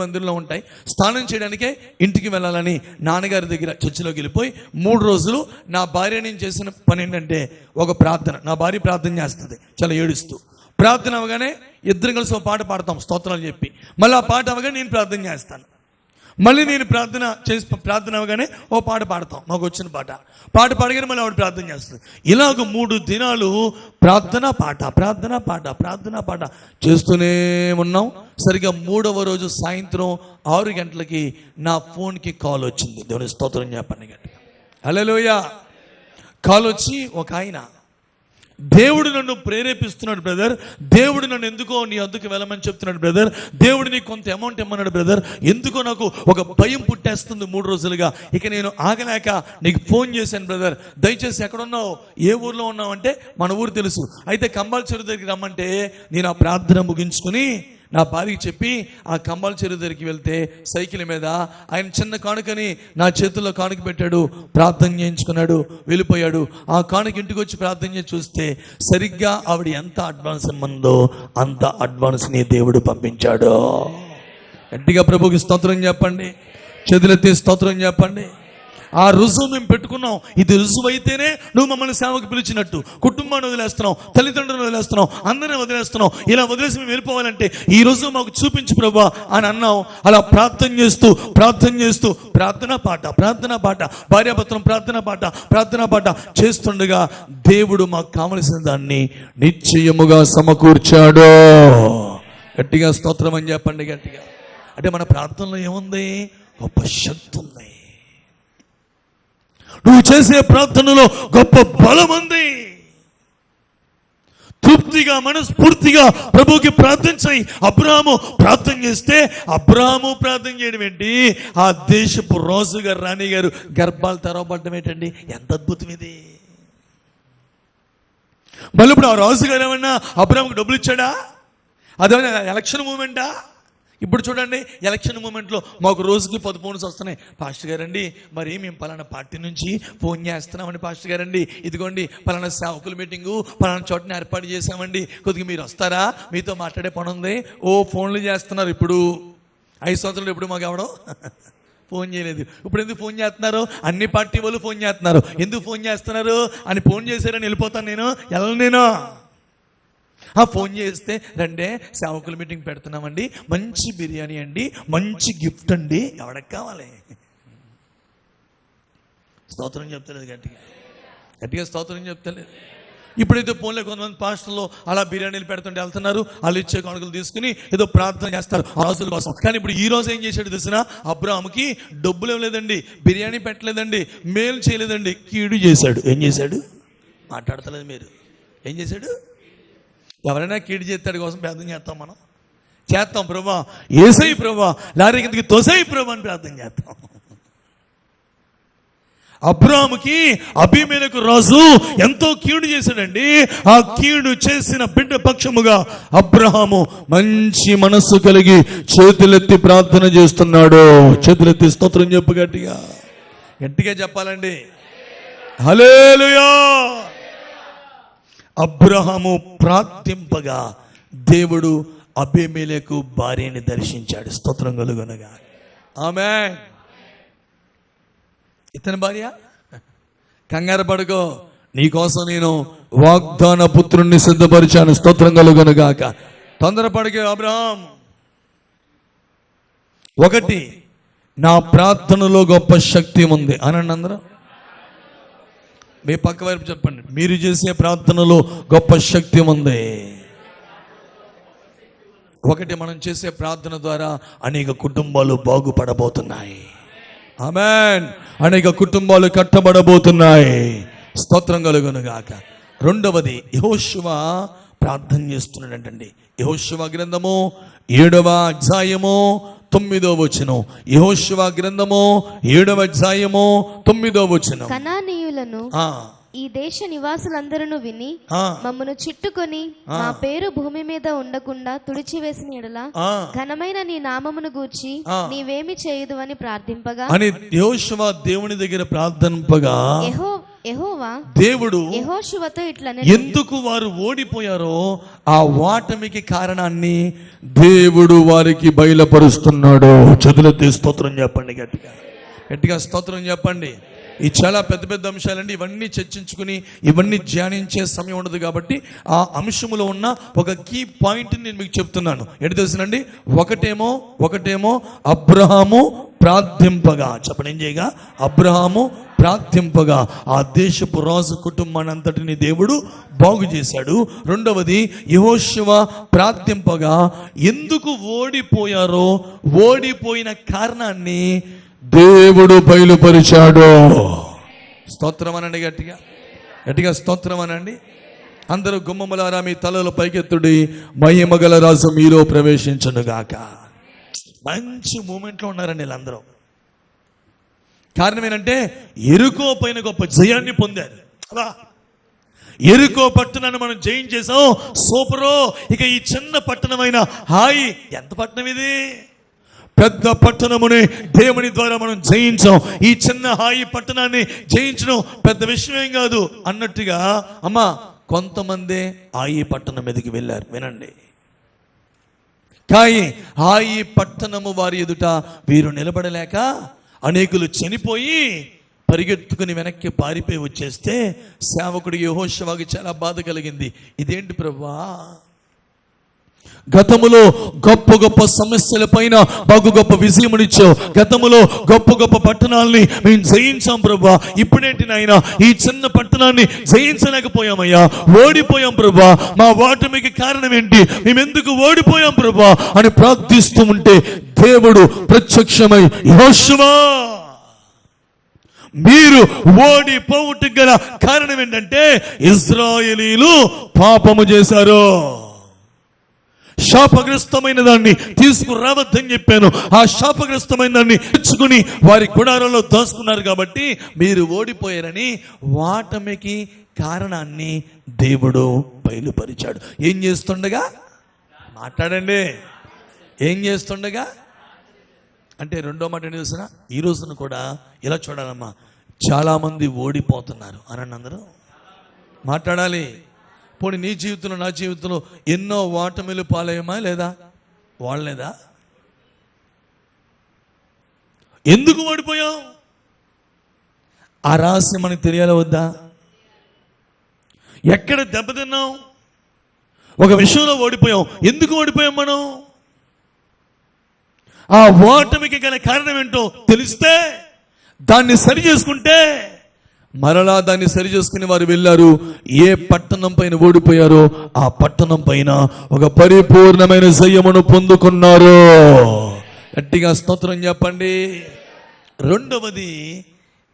మందిరంలో ఉంటాయి, స్నానం చేయడానికే ఇంటికి వెళ్ళాలని నాన్నగారి దగ్గర చర్చిలోకి వెళ్ళిపోయి 3 రోజులు నా భార్య నేను చేసిన పని ఏంటంటే ఒక ప్రార్థన. నా భార్య ప్రార్థన చేస్తుంది చాలా ఏడుస్తూ. ప్రార్థన అవగానే ఇద్దరం కలిసి ఒక పాట పాడతాం స్తోత్రాలు చెప్పి, మళ్ళీ ఆ పాట అవగానే నేను ప్రార్థన చేస్తాను, మళ్ళీ నేను ప్రార్థన అవగానే ఓ పాట పాడతాం, మాకు వచ్చిన పాట పాడగానే మళ్ళీ ఆవిడ ప్రార్థన చేస్తుంది. ఇలాగ 3 దినాలు ప్రార్థన పాట చేస్తూనే ఉన్నాం. సరిగా 3వ రోజు సాయంత్రం 6 గంటలకి నా ఫోన్కి కాల్ వచ్చింది. దేవుని స్తోత్రం చెప్పండి గట్టిగా. హల్లెలూయా. కాల్ వచ్చి ఒక ఆయన, దేవుడు నన్ను ప్రేరేపిస్తున్నాడు బ్రదర్, దేవుడు నన్ను ఎందుకో నీ వద్దకు వెళ్ళమని చెప్తున్నాడు బ్రదర్, దేవుడు నీకు కొంత అమౌంట్ ఇమ్మన్నాడు బ్రదర్, ఎందుకో నాకు ఒక భయం పుట్టేస్తుంది 3 రోజులుగా, ఇక నేను ఆగలేక నీకు ఫోన్ చేశాను బ్రదర్, దయచేసి ఎక్కడున్నావు, ఏ ఊర్లో ఉన్నావు అంటే మన ఊరు తెలుసు, అయితే కంబాల చెరువు దగ్గరికి రమ్మంటే నేను ఆ ప్రార్థన ముగించుకుని నా భార్యకి చెప్పి ఆ కంబాల చెరువు దగ్గరికి వెళ్తే సైకిల్ మీద ఆయన చిన్న కానుకని నా చేతుల్లో కానుక పెట్టాడు, ప్రార్థన చేయించుకున్నాడు, వెళ్ళిపోయాడు. ఆ కానుక ఇంటికి వచ్చి ప్రార్థన చేసి చూస్తే సరిగ్గా ఆవిడ ఎంత అడ్వాన్స్ ఇమ్మందో అంత అడ్వాన్స్ని దేవుడు పంపించాడు. గట్టిగా ప్రభుకి స్తోత్రం చెప్పండి, చేతులెత్తి స్తోత్రం చెప్పండి. ఆ రుజువు మేము పెట్టుకున్నాం. ఇది రుజువు అయితేనే నువ్వు మమ్మల్ని సేవకు పిలిచినట్టు. కుటుంబాన్ని వదిలేస్తున్నావు, తల్లిదండ్రులను వదిలేస్తున్నావు, అందరినీ వదిలేస్తున్నావు, ఇలా వదిలేసి మేము వెళ్ళిపోవాలంటే ఈ రుజువు మాకు చూపించు ప్రభువా అని అన్నాం. అలా ప్రార్థన చేస్తూ ప్రార్థన పాట భార్యాభర్తలం ప్రార్థన పాట చేస్తుండగా దేవుడు మాకు కావలసిన దాన్ని నిశ్చయముగా సమకూర్చాడు. గట్టిగా స్తోత్రం అని చెప్పండి గట్టిగా. అంటే మన ప్రార్థనలో ఏముంది? గొప్ప శక్తి ఉంది. నువ్వు చేసే ప్రార్థనలో గొప్ప బలం ఉంది. తృప్తిగా మనస్ఫూర్తిగా ప్రభువుకి ప్రార్థించి అబ్రాహాము ప్రార్థన చేస్తే, అబ్రాహాము ప్రార్థన చేయడం ఏంటి, ఆ దేశపు రాజుగారు రాణి గారు గర్భాలు తెరవబడ్డం ఏంటండి, ఎంత అద్భుతం ఇది. మళ్ళీ ఇప్పుడు ఆ రాజుగారు ఏమన్నా అబ్రాహాముకి డబ్బులు ఇచ్చాడా? అదేమన్నా ఎలక్షన్ మూమెంటా? ఇప్పుడు చూడండి, ఎలక్షన్ మూమెంట్లో మాకు రోజుకి 10 ఫోన్స్ వస్తున్నాయి. పాస్టర్ గారండి మరి మేము పలానా పార్టీ నుంచి ఫోన్ చేస్తున్నామండి, పాస్టర్ గారండి ఇదిగోండి పలానా సేవకుల మీటింగు పలానా చోటని ఏర్పాటు చేసామండి, కొద్దిగా మీరు వస్తారా, మీతో మాట్లాడే పని ఉంది. ఓ ఫోన్లు చేస్తున్నారు. ఇప్పుడు 5 సంవత్సరాలు ఎప్పుడు మాకు ఎవడో ఫోన్ చేయలేదు. ఇప్పుడు ఎందుకు ఫోన్ చేస్తున్నారు? అన్ని పార్టీ వాళ్ళు ఫోన్ చేస్తున్నారు. ఎందుకు ఫోన్ చేస్తున్నారు అని ఫోన్ చేశారని వెళ్ళిపోతాను నేను. ఆ ఫోన్ చేస్తే రండే సేవకుల మీటింగ్ పెడుతున్నామండి, మంచి బిర్యానీ అండి, మంచి గిఫ్ట్ అండి, ఎవరికి కావాలి? స్తోత్రం చెప్తలేదు గట్టిగా స్తోత్రం చెప్తలేదు. ఇప్పుడైతే ఫోన్లో కొంతమంది పాస్టర్లు అలా బిర్యానీలు పెడుతుంటే వెళ్తున్నారు, వాళ్ళు ఇచ్చే కానుకలు తీసుకుని ఏదో ప్రార్థన చేస్తారు రాజుల కోసం. కానీ ఇప్పుడు ఈ రోజు ఏం చేశాడు తెలిసిన? అబ్రాహాముకి డబ్బులు ఇవ్వలేదండి, బిర్యానీ పెట్టలేదండి, మేలు చేయలేదండి, కీడు చేశాడు. ఏం చేశాడు? మాట్లాడతలేదు మీరు. ఏం చేశాడు? ఎవరైనా కీడు చేస్తాడు కోసం ప్రార్థన చేస్తాం మనం? చేస్తాం. ప్రభా ఏసై ప్రభా లారీ కిందకి తోసై ప్రభా అని ప్రార్థన చేస్తాం. అబ్రాహాముకి అబీమెలెకు రాజు ఎంతో కీడు చేశాడండి. ఆ కీడు చేసిన బిడ్డ పక్షముగా అబ్రాహాము మంచి మనస్సు కలిగి చేతులెత్తి ప్రార్థన చేస్తున్నాడు. చేతులెత్తి స్తోత్రం చెప్పు గట్టిగా. గట్టిగా చెప్పాలండి. హల్లెలూయా. అబ్రాహాము ప్రార్థింపగా దేవుడు అబీమెలెకు భార్యని దర్శించాడు. స్తోత్రం కలుగునగా. ఆమేన్. ఇతని భార్య, కంగారు పడుకో, నీకోసం నేను వాగ్దాన పుత్రుణ్ణి సిద్ధపరిచాను. స్తోత్రం కలుగునుగాక. తొందరపడికే అబ్రహాం. ఒకటి, నా ప్రార్థనలో గొప్ప శక్తి ఉంది అనండి అందరూ. మీ పక్క వైపు చెప్పండి, మీరు చేసే ప్రార్థనలో గొప్ప శక్తి ఉంది. ఒకటి, మనం చేసే ప్రార్థన ద్వారా అనేక కుటుంబాలు బాగుపడబోతున్నాయి. ఆమేన్. అనేక కుటుంబాలు కట్టబడబోతున్నాయి. స్తోత్రం కలుగును గాక. రెండవది, యెహోషువ ప్రార్థన చేస్తున్నాడంటండి. యెహోషువ గ్రంథము 7వ అధ్యాయము 9వ వచనం. యెహోషువ గ్రంథము 7వ అధ్యాయము 9వ వచనం. కనానీయులను ఈ దేశ నివాసులందరూ విని మమ్మను చిట్టుకొని మా పేరు భూమి మీద ఉండకుండా తుడిచివేసిన యెడల ఘనమైన నీ నామమును గూర్చి నీవేమి చేయదు అని ప్రార్థింపగా అని యెహోషువ దేవుని దగ్గర ప్రార్థింపగా యెహోవా దేవుడు యెహోషువతో ఇట్లా, ఎందుకు వారు ఓడిపోయారో ఆ ఓటమికి కారణాన్ని దేవుడు వారికి బయలుపరుస్తున్నాడు. చదువులెత్తి స్తోత్రం చెప్పండి గట్టిగా. గట్టిగా స్తోత్రం చెప్పండి. ఈ చాలా పెద్ద పెద్ద అంశాలండి. ఇవన్నీ చర్చించుకుని ఇవన్నీ ధ్యానించే సమయం ఉండదు కాబట్టి ఆ అంశములో ఉన్న ఒక కీ పాయింట్ నేను మీకు చెప్తున్నాను. ఏంటి తెలుసునండి? ఒకటేమో అబ్రహాము ప్రార్థింపగా, చెప్పండి ఏం చేయగా? అబ్రహాము ప్రార్థింపగా ఆ దేశపు రాజు కుటుంబాన్ని అంతటిని దేవుడు బాగు చేశాడు. రెండవది, యెహోషువ ప్రార్థింపగా ఎందుకు ఓడిపోయారో ఓడిపోయిన కారణాన్ని దేవుడు బయలుపరిచాడు. స్తోత్రం అనండి గట్టిగా. గట్టిగా స్తోత్రం అనండి. అందరూ గుమ్మములారా మీ తలలు పైకెత్తుడి, మహిమగల రాజు మీలో ప్రవేశించునుగాక. మంచి మూమెంట్లో ఉన్నారండి వీళ్ళందరూ. కారణం ఏంటంటే యెరికో పైన గొప్ప జయాన్ని పొందారు. యెరికో పట్టణాన్ని మనం జయించేసాం, సూపరో. ఇక ఈ చిన్న పట్టణమైన హాయి, ఎంత పట్టణం ఇది? పెద్ద పట్టణముని దేవుని ద్వారా మనం జయించాం. ఈ చిన్న హాయి పట్టణాన్ని జయించడం పెద్ద విషయం కాదు అన్నట్టుగా అమ్మా కొంతమంది హాయి పట్టణం మీదకి వెళ్ళారు. వినండి, కానీ హాయి పట్టణము వారి ఎదుట వీరు నిలబడలేక అనేకులు చనిపోయి పరిగెత్తుకుని వెనక్కి పారిపోయి వచ్చేస్తే సేవకుడు యెహోషువకి చాలా బాధ కలిగింది. ఇదేంటి ప్రభువా, గతములో గొప్ప గొప్ప సమస్యల పైన బాగు గొప్ప విజయమునిచ్చావు, గతములో గొప్ప గొప్ప పట్టణాలని మేము జయించాం ప్రభా, ఇప్పుడేంటి నాయన ఈ చిన్న పట్టణాన్ని జయించలేకపోయామయ్యా, ఓడిపోయాం ప్రభా, మా ఓటమికి కారణం ఏంటి, మేమెందుకు ఓడిపోయాం ప్రభా అని ప్రార్థిస్తూ ఉంటే దేవుడు ప్రత్యక్షమై యెహోషువా మీరు ఓడిపోవుటకు గల కారణం ఏంటంటే ఇశ్రాయేలీయులు పాపము చేశారు, శాపగ్రస్తమైన దాన్ని తీసుకురావద్దని చెప్పాను, ఆ శాపగ్రస్తమైన దాన్ని తెచ్చుకుని వారి గుడారంలో దాచుకున్నారు కాబట్టి మీరు ఓడిపోయారని ఓటమికి కారణాన్ని దేవుడు బయలుపరిచాడు. ఏం చేస్తుండగా? మాట్లాడండి. ఏం చేస్తుండగా అంటే రెండో మాట ఏంటి తెలుసిన? ఈ రోజున కూడా ఇలా చూడాలమ్మా, చాలా మంది ఓడిపోతున్నారు అనండి అందరూ. మాట్లాడాలి. పోనీ నీ జీవితంలో నా జీవితంలో ఎన్నో ఓటమిలు పాలయ్యమా లేదా? వాళ్ళేదా? ఎందుకు ఓడిపోయాం? ఆ రహస్యం మనకు తెలియాలి వద్దా? ఎక్కడ దెబ్బతిన్నాం? ఒక విషయంలో ఓడిపోయాం. ఎందుకు ఓడిపోయాం మనం? ఆ ఓటమికి గల కారణం ఏంటో తెలిస్తే దాన్ని సరి చేసుకుంటే మరలా దాన్ని సరి చేసుకుని వారు వెళ్ళారు. ఏ పట్టణం పైన ఓడిపోయారో ఆ పట్టణం పైన ఒక పరిపూర్ణమైన జయమును పొందుకున్నారు. గట్టిగా స్తోత్రం చెప్పండి. రెండవది,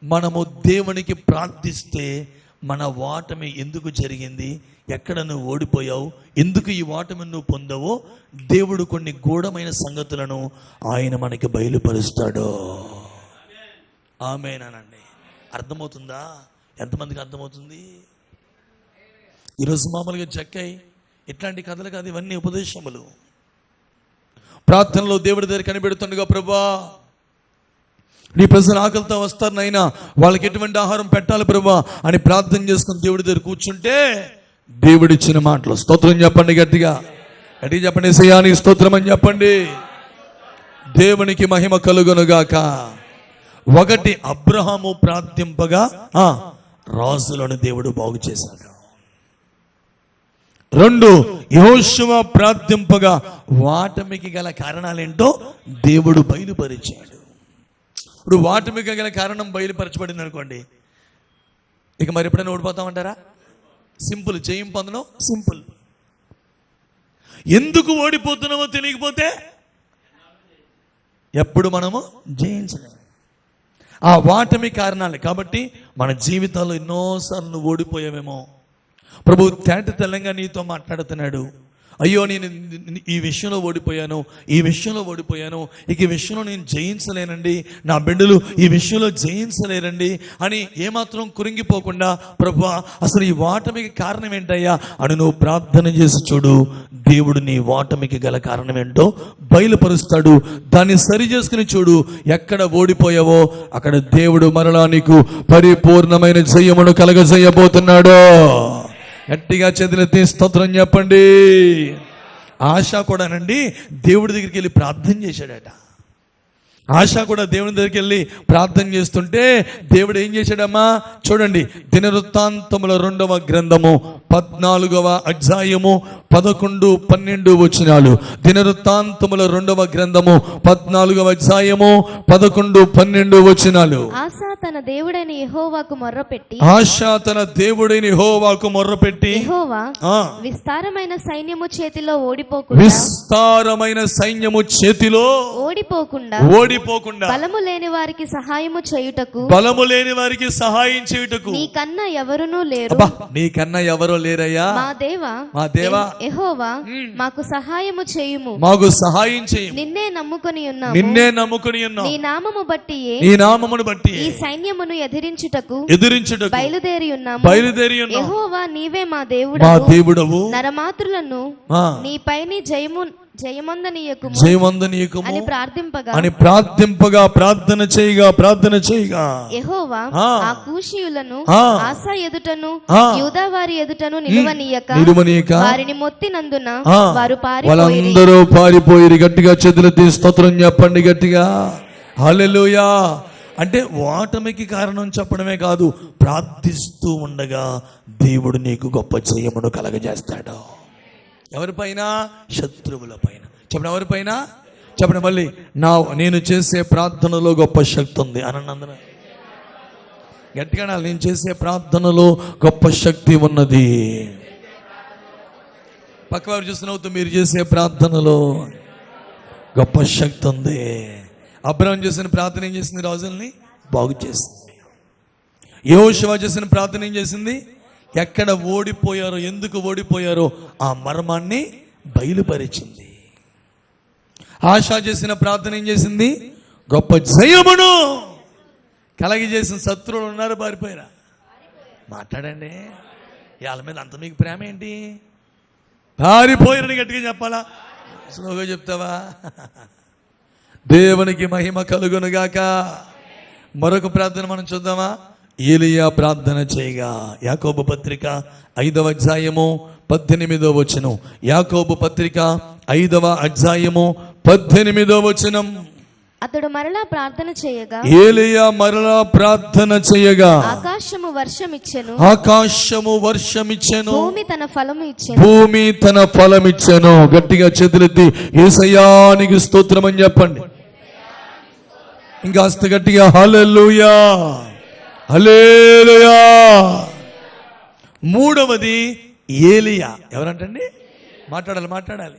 మనము దేవునికి ప్రార్థిస్తే మన ఓటమి ఎందుకు జరిగింది, ఎక్కడ నువ్వు ఓడిపోయావు, ఎందుకు ఈ ఓటమి నువ్వు పొందావో దేవుడు కొన్ని గూఢమైన సంగతులను ఆయన మనకి బయలుపరుస్తాడు. ఆమేనండి. అర్థమవుతుందా? ఎంతమందికి అర్థమవుతుంది? ఈరోజు మామూలుగా చెక్కాయి ఇట్లాంటి కథలు కాదు, ఇవన్నీ ఉపదేశములు. ప్రార్థనలో దేవుడి దగ్గర కనిపెడుతుండగా, ప్రభా నీ ప్రజలు ఆకలితో వస్తారు నాయనా, వాళ్ళకి ఎటువంటి ఆహారం పెట్టాలి ప్రభా అని ప్రార్థన చేసుకుని దేవుడి దగ్గర కూర్చుంటే దేవుడిచ్చిన మాటలు. స్తోత్రం చెప్పండి గట్టిగా. గట్టిగా చెప్పండి, యేసయ్యానికి స్తోత్రం అని చెప్పండి. దేవునికి మహిమ కలుగునుగాక. ఒకటి, అబ్రహాము ప్రార్థింపగా రాజులను దేవుడు బాగు చేశాడు. రెండు, యెహోషువ ప్రార్థింపగా వాటమికి గల కారణాలేంటో దేవుడు బయలుపరిచాడు. ఇప్పుడు వాటమికి గల కారణం బయలుపరచబడింది అనుకోండి, ఇక మరి ఎప్పుడైనా ఓడిపోతామంటారా? సింపుల్. జయం పొందడం సింపుల్. ఎందుకు ఓడిపోతున్నామో తెలియకపోతే ఎప్పుడు మనము జయించలేము. ఆ వాటమి కారణాలే. కాబట్టి మన జీవితాల్లో ఎన్నోసార్లు నువ్వు ఓడిపోయావేమో. ప్రభు తేట తెల్లంగా నీతో మాట్లాడుతున్నాడు. అయ్యో నేను ఈ విషయంలో ఓడిపోయాను, ఈ విషయంలో ఓడిపోయాను, ఇక ఈ విషయంలో నేను జయించలేనండి, నా బిడ్డలు ఈ విషయంలో జయించలేరండి అని ఏమాత్రం కురింగిపోకుండా, ప్రభువా అసలు ఈ ఓటమికి కారణం ఏంటయ్యా అని నువ్వు ప్రార్థన చేసి చూడు. దేవుడు నీ ఓటమికి గల కారణం ఏంటో బయలుపరుస్తాడు. దాన్ని సరి చేసుకుని చూడు. ఎక్కడ ఓడిపోయావో అక్కడ దేవుడు మరలా నీకు పరిపూర్ణమైన జయమును కలగజేయబోతున్నాడు. గట్టిగా చేతులెత్తి స్తోత్రం చెప్పండి. ఆశ కూడానండి దేవుడి దగ్గరికి వెళ్ళి ప్రార్థన చేశాడట. ఆశ కూడా దేవుని దగ్గరికి వెళ్ళి ప్రార్థన చేస్తుంటే దేవుడు ఏం చేశాడమ్మా? చూడండి, దినవృత్తాంతముల 2వ గ్రంథము 14వ అధ్యాయము 11, 12 వచనాలు. దినవృత్తాంతముల 2వ గ్రంథము 14వ అధ్యాయము 11, 12 వచనాలు. ఆశ తన దేవుడైన యెహోవాకు మొర్రపెట్టి యెహోవా విస్తారమైన సైన్యము చేతిలో ఓడిపోకుండా బలము లేని వారికి సహాయము చేయుటకు నీకన్నా ఎవరునూ లేరు. నీకన్నా ఎవరో లేరయ్యా. మా దేవా యెహోవా మాకు సహాయము చేయుము. నిన్నే నమ్ముకొని ఉన్నాము. నీ నామమును బట్టి ఈ సైన్యమును ఎదిరించుటకు బయలుదేరి ఉన్నాము. యెహోవా నీవే మా దేవుడవు. నరమాత్రులను నీపైని జయమందనీయకుము అని ప్రార్థింపగా ప్రార్థన చేయగా యెహోవా ఆ కూషీయులను ఆసా ఎదుటను యూదా వారి ఎదుటను నిలువనీయక వారిని మొత్తినందున వారు వాళ్ళందరూ పారిపోయి. గట్టిగా చేతులెత్తి స్తోత్రం చెప్పండి గట్టిగా. హల్లెలూయా. అంటే ఓటమికి కారణం చెప్పడమే కాదు, ప్రార్థిస్తూ ఉండగా దేవుడు నీకు గొప్ప జయమును కలగజేస్తాడు. ఎవరిపైన? శత్రువుల పైన. చెప్పండి, ఎవరిపైన? చెప్పండి మళ్ళీ. నేను చేసే ప్రార్థనలో గొప్ప శక్తి ఉంది అనందరూ గట్టిగా. నేను చేసే ప్రార్థనలో గొప్ప శక్తి ఉన్నది. పక్కవారు చూస్తున్నవుతూ మీరు చేసే ప్రార్థనలో గొప్ప శక్తి ఉంది. అబ్రహాము చేసిన ప్రార్థన ఏం చేసింది? రాజుల్ని బాగు చేసింది. యెహోషువ చేసిన ప్రార్థన ఏం చేసింది? ఎక్కడ ఓడిపోయారో, ఎందుకు ఓడిపోయారో ఆ మర్మాన్ని బయలుపరిచింది. ఆశ చేసిన ప్రార్థన ఏం చేసింది? గొప్ప జయమును కలగజేసిన. శత్రువులు ఉన్నారు, పారిపోయారా? మాట్లాడండి. వాళ్ళ మీద అంత మీకు ప్రేమ ఏంటి? పారిపోయారని గట్టిగా చెప్పాలా? స్లోగా చెప్తావా? దేవునికి మహిమ కలుగునుగాక. మరొక ప్రార్థన మనం చూద్దామా? ఏలీయా ప్రార్థన చేయగా. యాకోబు పత్రిక 5వ అధ్యాయము 18వ వచనం. యాకోబు పత్రిక 5వ అధ్యాయము 18వ వచనం. అతడు మరలా ప్రార్థన చేయగా, ఏలీయా మరలా ప్రార్థన చేయగా ఆకాశము వర్షమిచ్చెను, భూమి తన ఫలమిచ్చెను. గట్టిగా చేతులెత్తి యేసయ్యానికి స్తోత్రం అని చెప్పండి. ఇంకా గట్టిగా హల్లెలూయా. హల్లెలూయా. మూడవది ఏలియా. ఎవరంటండి? మాట్లాడాలి.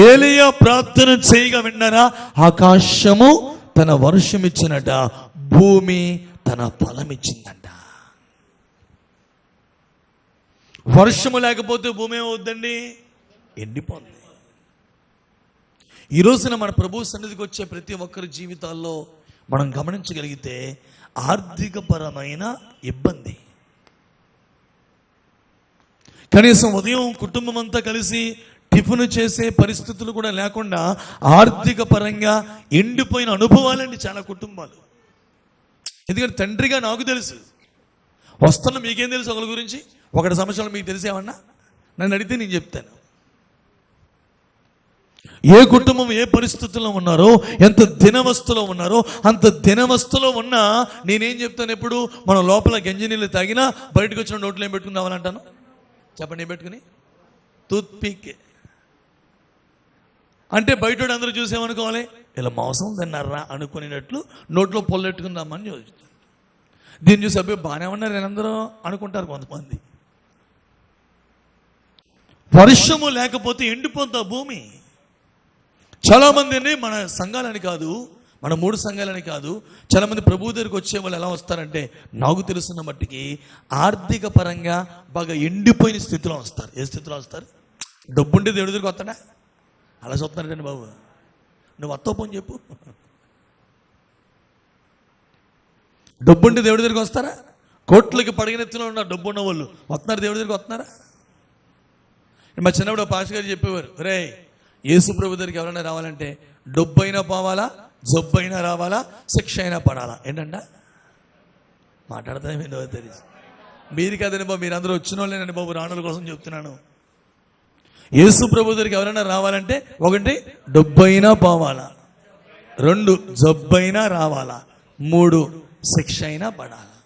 ఏలియా ప్రార్థన చేయగా విన్నారా, ఆకాశము తన వర్షం ఇచ్చినట, భూమి తన ఫలం ఇచ్చిందంట. వర్షము లేకపోతే భూమి ఏమవుద్దండి? ఎండిపోతుంది. ఈ రోజున మన ప్రభు సన్నిధికి వచ్చే ప్రతి ఒక్కరి జీవితాల్లో మనం గమనించగలిగితే ఆర్థికపరమైన ఇబ్బంది. కనీసం ఉదయం కుటుంబం అంతా కలిసి టిఫిన్ చేసే పరిస్థితులు కూడా లేకుండా ఆర్థిక పరంగా ఎండిపోయిన అనుభవాలండి చాలా కుటుంబాలు. ఎందుకంటే తండ్రిగా నాకు తెలుసు, వస్తున్న మీకేం తెలుసు ఒకరి గురించి? ఒకటి సమస్యలు మీకు తెలిసేమన్నా నన్ను అడిగితే నేను చెప్తాను. ఏ కుటుంబం ఏ పరిస్థితుల్లో ఉన్నారో, ఎంత దినవస్థలో ఉన్నారో, అంత దినవస్థలో ఉన్నా నేనేం చెప్తాను ఎప్పుడు? మనం లోపల గంజి నీళ్ళు తాగినా బయటకు వచ్చిన నోట్లో ఏం పెట్టుకుని రావాలంటాను? చెప్పండి, ఏం పెట్టుకుని? Tooth peak. అంటే బయట అందరూ చూసేమనుకోవాలి, ఇలా మోసం తిన్నారా అనుకునేటట్లు నోట్లో పొల్లెట్టుకుందామని చూస్తాను. దీన్ని చూసి అబ్బాయి బాగానే ఉన్నారు నేనందరూ అనుకుంటారు కొంతమంది. వర్షము లేకపోతే ఎండిపోతా భూమి. చాలా మందిని మన సంఘాలని కాదు, మన 3 సంఘాలని కాదు, చాలా మంది ప్రభు దగ్గరికి వచ్చే వాళ్ళు ఎలా వస్తారంటే నాకు తెలుసున్న మట్టికి ఆర్థిక పరంగా బాగా ఎండిపోయిన స్థితిలో వస్తారు. ఏ స్థితిలో వస్తారు? డబ్బుంటే దేవుడి దగ్గరికి వస్తాడా? అలా చూస్తున్నారండి బాబు. నువ్వు వస్తావు పోని చెప్పు. డబ్బుంటే దేవుడి దగ్గరికి వస్తారా? కోట్లకి పడగనెత్తులో ఉన్న డబ్బు ఉన్న వాళ్ళు వస్తున్నారు దేవుడి దగ్గరికి వస్తున్నారా? మా చిన్నప్పుడు పాస్టర్ గారు చెప్పేవారు, రే యేసు ప్రభు దగ్గరికి ఎవరైనా రావాలంటే డబ్బు అయినా పోవాలా, జబ్బు అయినా రావాలా, శిక్ష అయినా పడాలా. ఏంటంట మాట్లాడతామేందో తెలిసి మీరు కదండి బాబు, మీరు అందరూ వచ్చిన వాళ్ళేనండి బాబు, రాణుల కోసం చెప్తున్నాను. యేసు ప్రభు దగ్గరికి ఎవరైనా రావాలంటే 1 డబ్బు అయినా పోవాలా, 2 జబ్బు అయినా రావాలా, 3 శిక్ష అయినా పడాలా.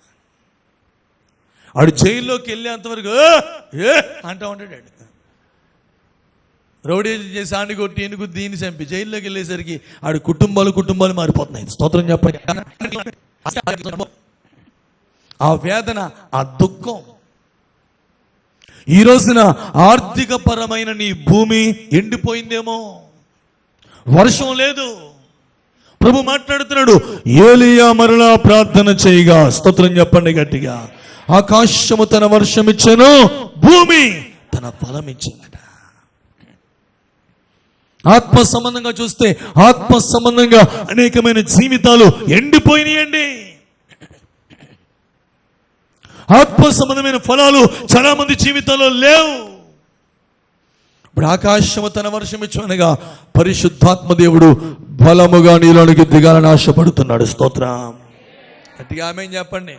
ఆడు జైల్లోకి వెళ్ళేంతవరకు అంటూ ఉంటాడు. రౌడీ చేసి ఆడిని కొట్టి ఎనుగు దీన్ని చంపి జైల్లోకి వెళ్ళేసరికి ఆడి కుటుంబాలు మారిపోతున్నాయి. స్తోత్రం చెప్పండి. ఆ వేదన, ఆ దుఃఖం. ఈ రోజున ఆర్థిక పరమైన నీ భూమి ఎండిపోయిందేమో, వర్షం లేదు. ప్రభు మాట్లాడుతున్నాడు, ఏలియా మరలా ప్రార్థన చేయగా, స్తోత్రం చెప్పండి గట్టిగా, ఆకాశము తన వర్షం ఇచ్చెను, భూమి తన ఫలం ఇచ్చిందట. ఆత్మ సంబంధంగా చూస్తే ఆత్మ సంబంధంగా అనేకమైన జీవితాలు ఎండిపోయినాయండి. ఆత్మ సంబంధమైన ఫలాలు చాలా మంది జీవితాల్లో లేవు. ఇప్పుడు ఆకాశము తన వర్షం ఇచ్చనగా పరిశుద్ధాత్మ దేవుడు బలముగా నీలోనికి దిగాలని ఆశపడుతున్నాడు. స్తోత్రం. గట్టిగా ఆమేన్ చెప్పండి.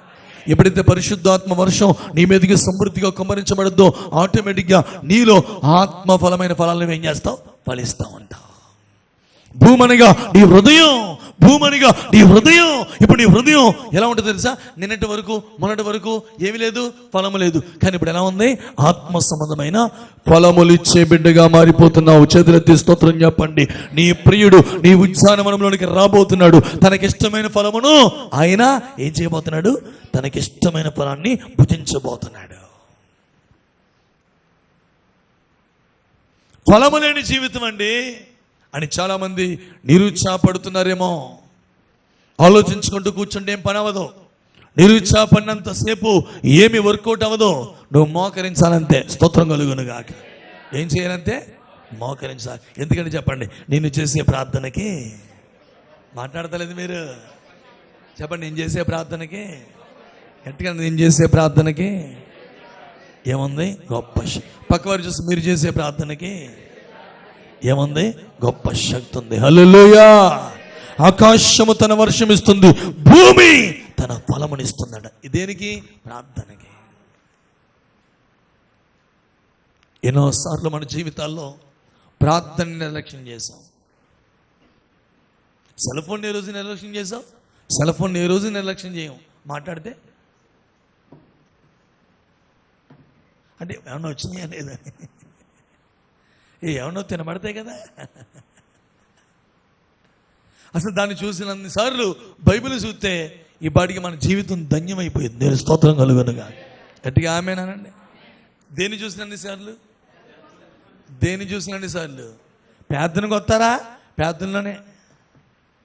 ఎప్పుడైతే పరిశుద్ధాత్మ వర్షం నీ మీదకి సమృద్ధిగా కుమ్మరించబడద్దో ఆటోమేటిక్గా నీలో ఆత్మ ఫలమైన ఫలాలను ఏం చేస్తావు? ఫలిస్తా ఉంటావు. భూమనిగా నీ హృదయం, భూమనిగా నీ హృదయం. ఇప్పుడు నీ హృదయం ఎలా ఉంటుంది తెలుసా? నిన్నటి వరకు మొన్నటి వరకు ఏమీ లేదు, ఫలము లేదు. కానీ ఇప్పుడు ఎలా ఉంది? ఆత్మ సంబంధమైన ఫలములు ఇచ్చే బిడ్డగా మారిపోతున్నావు. చేతులెత్తి స్తోత్రం చెప్పండి. నీ ప్రియుడు నీ ఉద్యానవనంలోనికి రాబోతున్నాడు. తనకిష్టమైన ఫలమును ఆయన ఏం చేయబోతున్నాడు? తనకిష్టమైన ఫలాన్ని భుజించబోతున్నాడు. ఫలము లేని జీవితం అండి అని చాలా మంది నిరుత్సాహపడుతున్నారేమో. ఆలోచించుకుంటూ కూర్చుంటే ఏం పని అవ్వదు. నిరుత్సాహపడినంతసేపు ఏమి వర్కౌట్ అవ్వదు. నువ్వు మోకరించాలంతే. స్తోత్రం కలుగునుగా. ఏం చేయాలంటే మోకరించాలి. ఎందుకంటే చెప్పండి, నేను చేసే ప్రార్థనకి మాట్లాడతలేదు మీరు. చెప్పండి, నేను చేసే ప్రార్థనకి, ఎందుకంటే నేను చేసే ప్రార్థనకి ఏముంది? గొప్ప పక్కవారు చూసి మీరు చేసే ప్రార్థనకి ఏముంది? గొప్ప శక్తి ఉంది. హల్లెలూయా. ఆకాశము తన వర్షం ఇస్తుంది, భూమి తన ఫలమునిస్తుందట. దేనికి? ప్రార్థనకి. ఎన్నోసార్లు మన జీవితాల్లో ప్రార్థన నిర్లక్ష్యం చేశాం. సెల్ ఫోన్ ఏ రోజు నిర్లక్ష్యం చేసాం? సెల్ ఫోన్ ఏ రోజు నిర్లక్ష్యం చేయం. మాట్లాడితే అంటే ఏమన్నా వచ్చినాయా లేదా? ఏమన్నా తినబడతాయి కదా. అసలు దాన్ని చూసినన్నిసార్లు బైబిల్ చూస్తే ఈ పాటికి మన జీవితం ధన్యమైపోయింది. దేవుని స్తోత్రం కలుగునుగా. గట్టిగా ఆమేనండి. దేన్ని చూసినండి సార్లు? దేన్ని చూసినండి సార్లు? ప్రార్థనకు వస్తారా? ప్రార్థనలోనే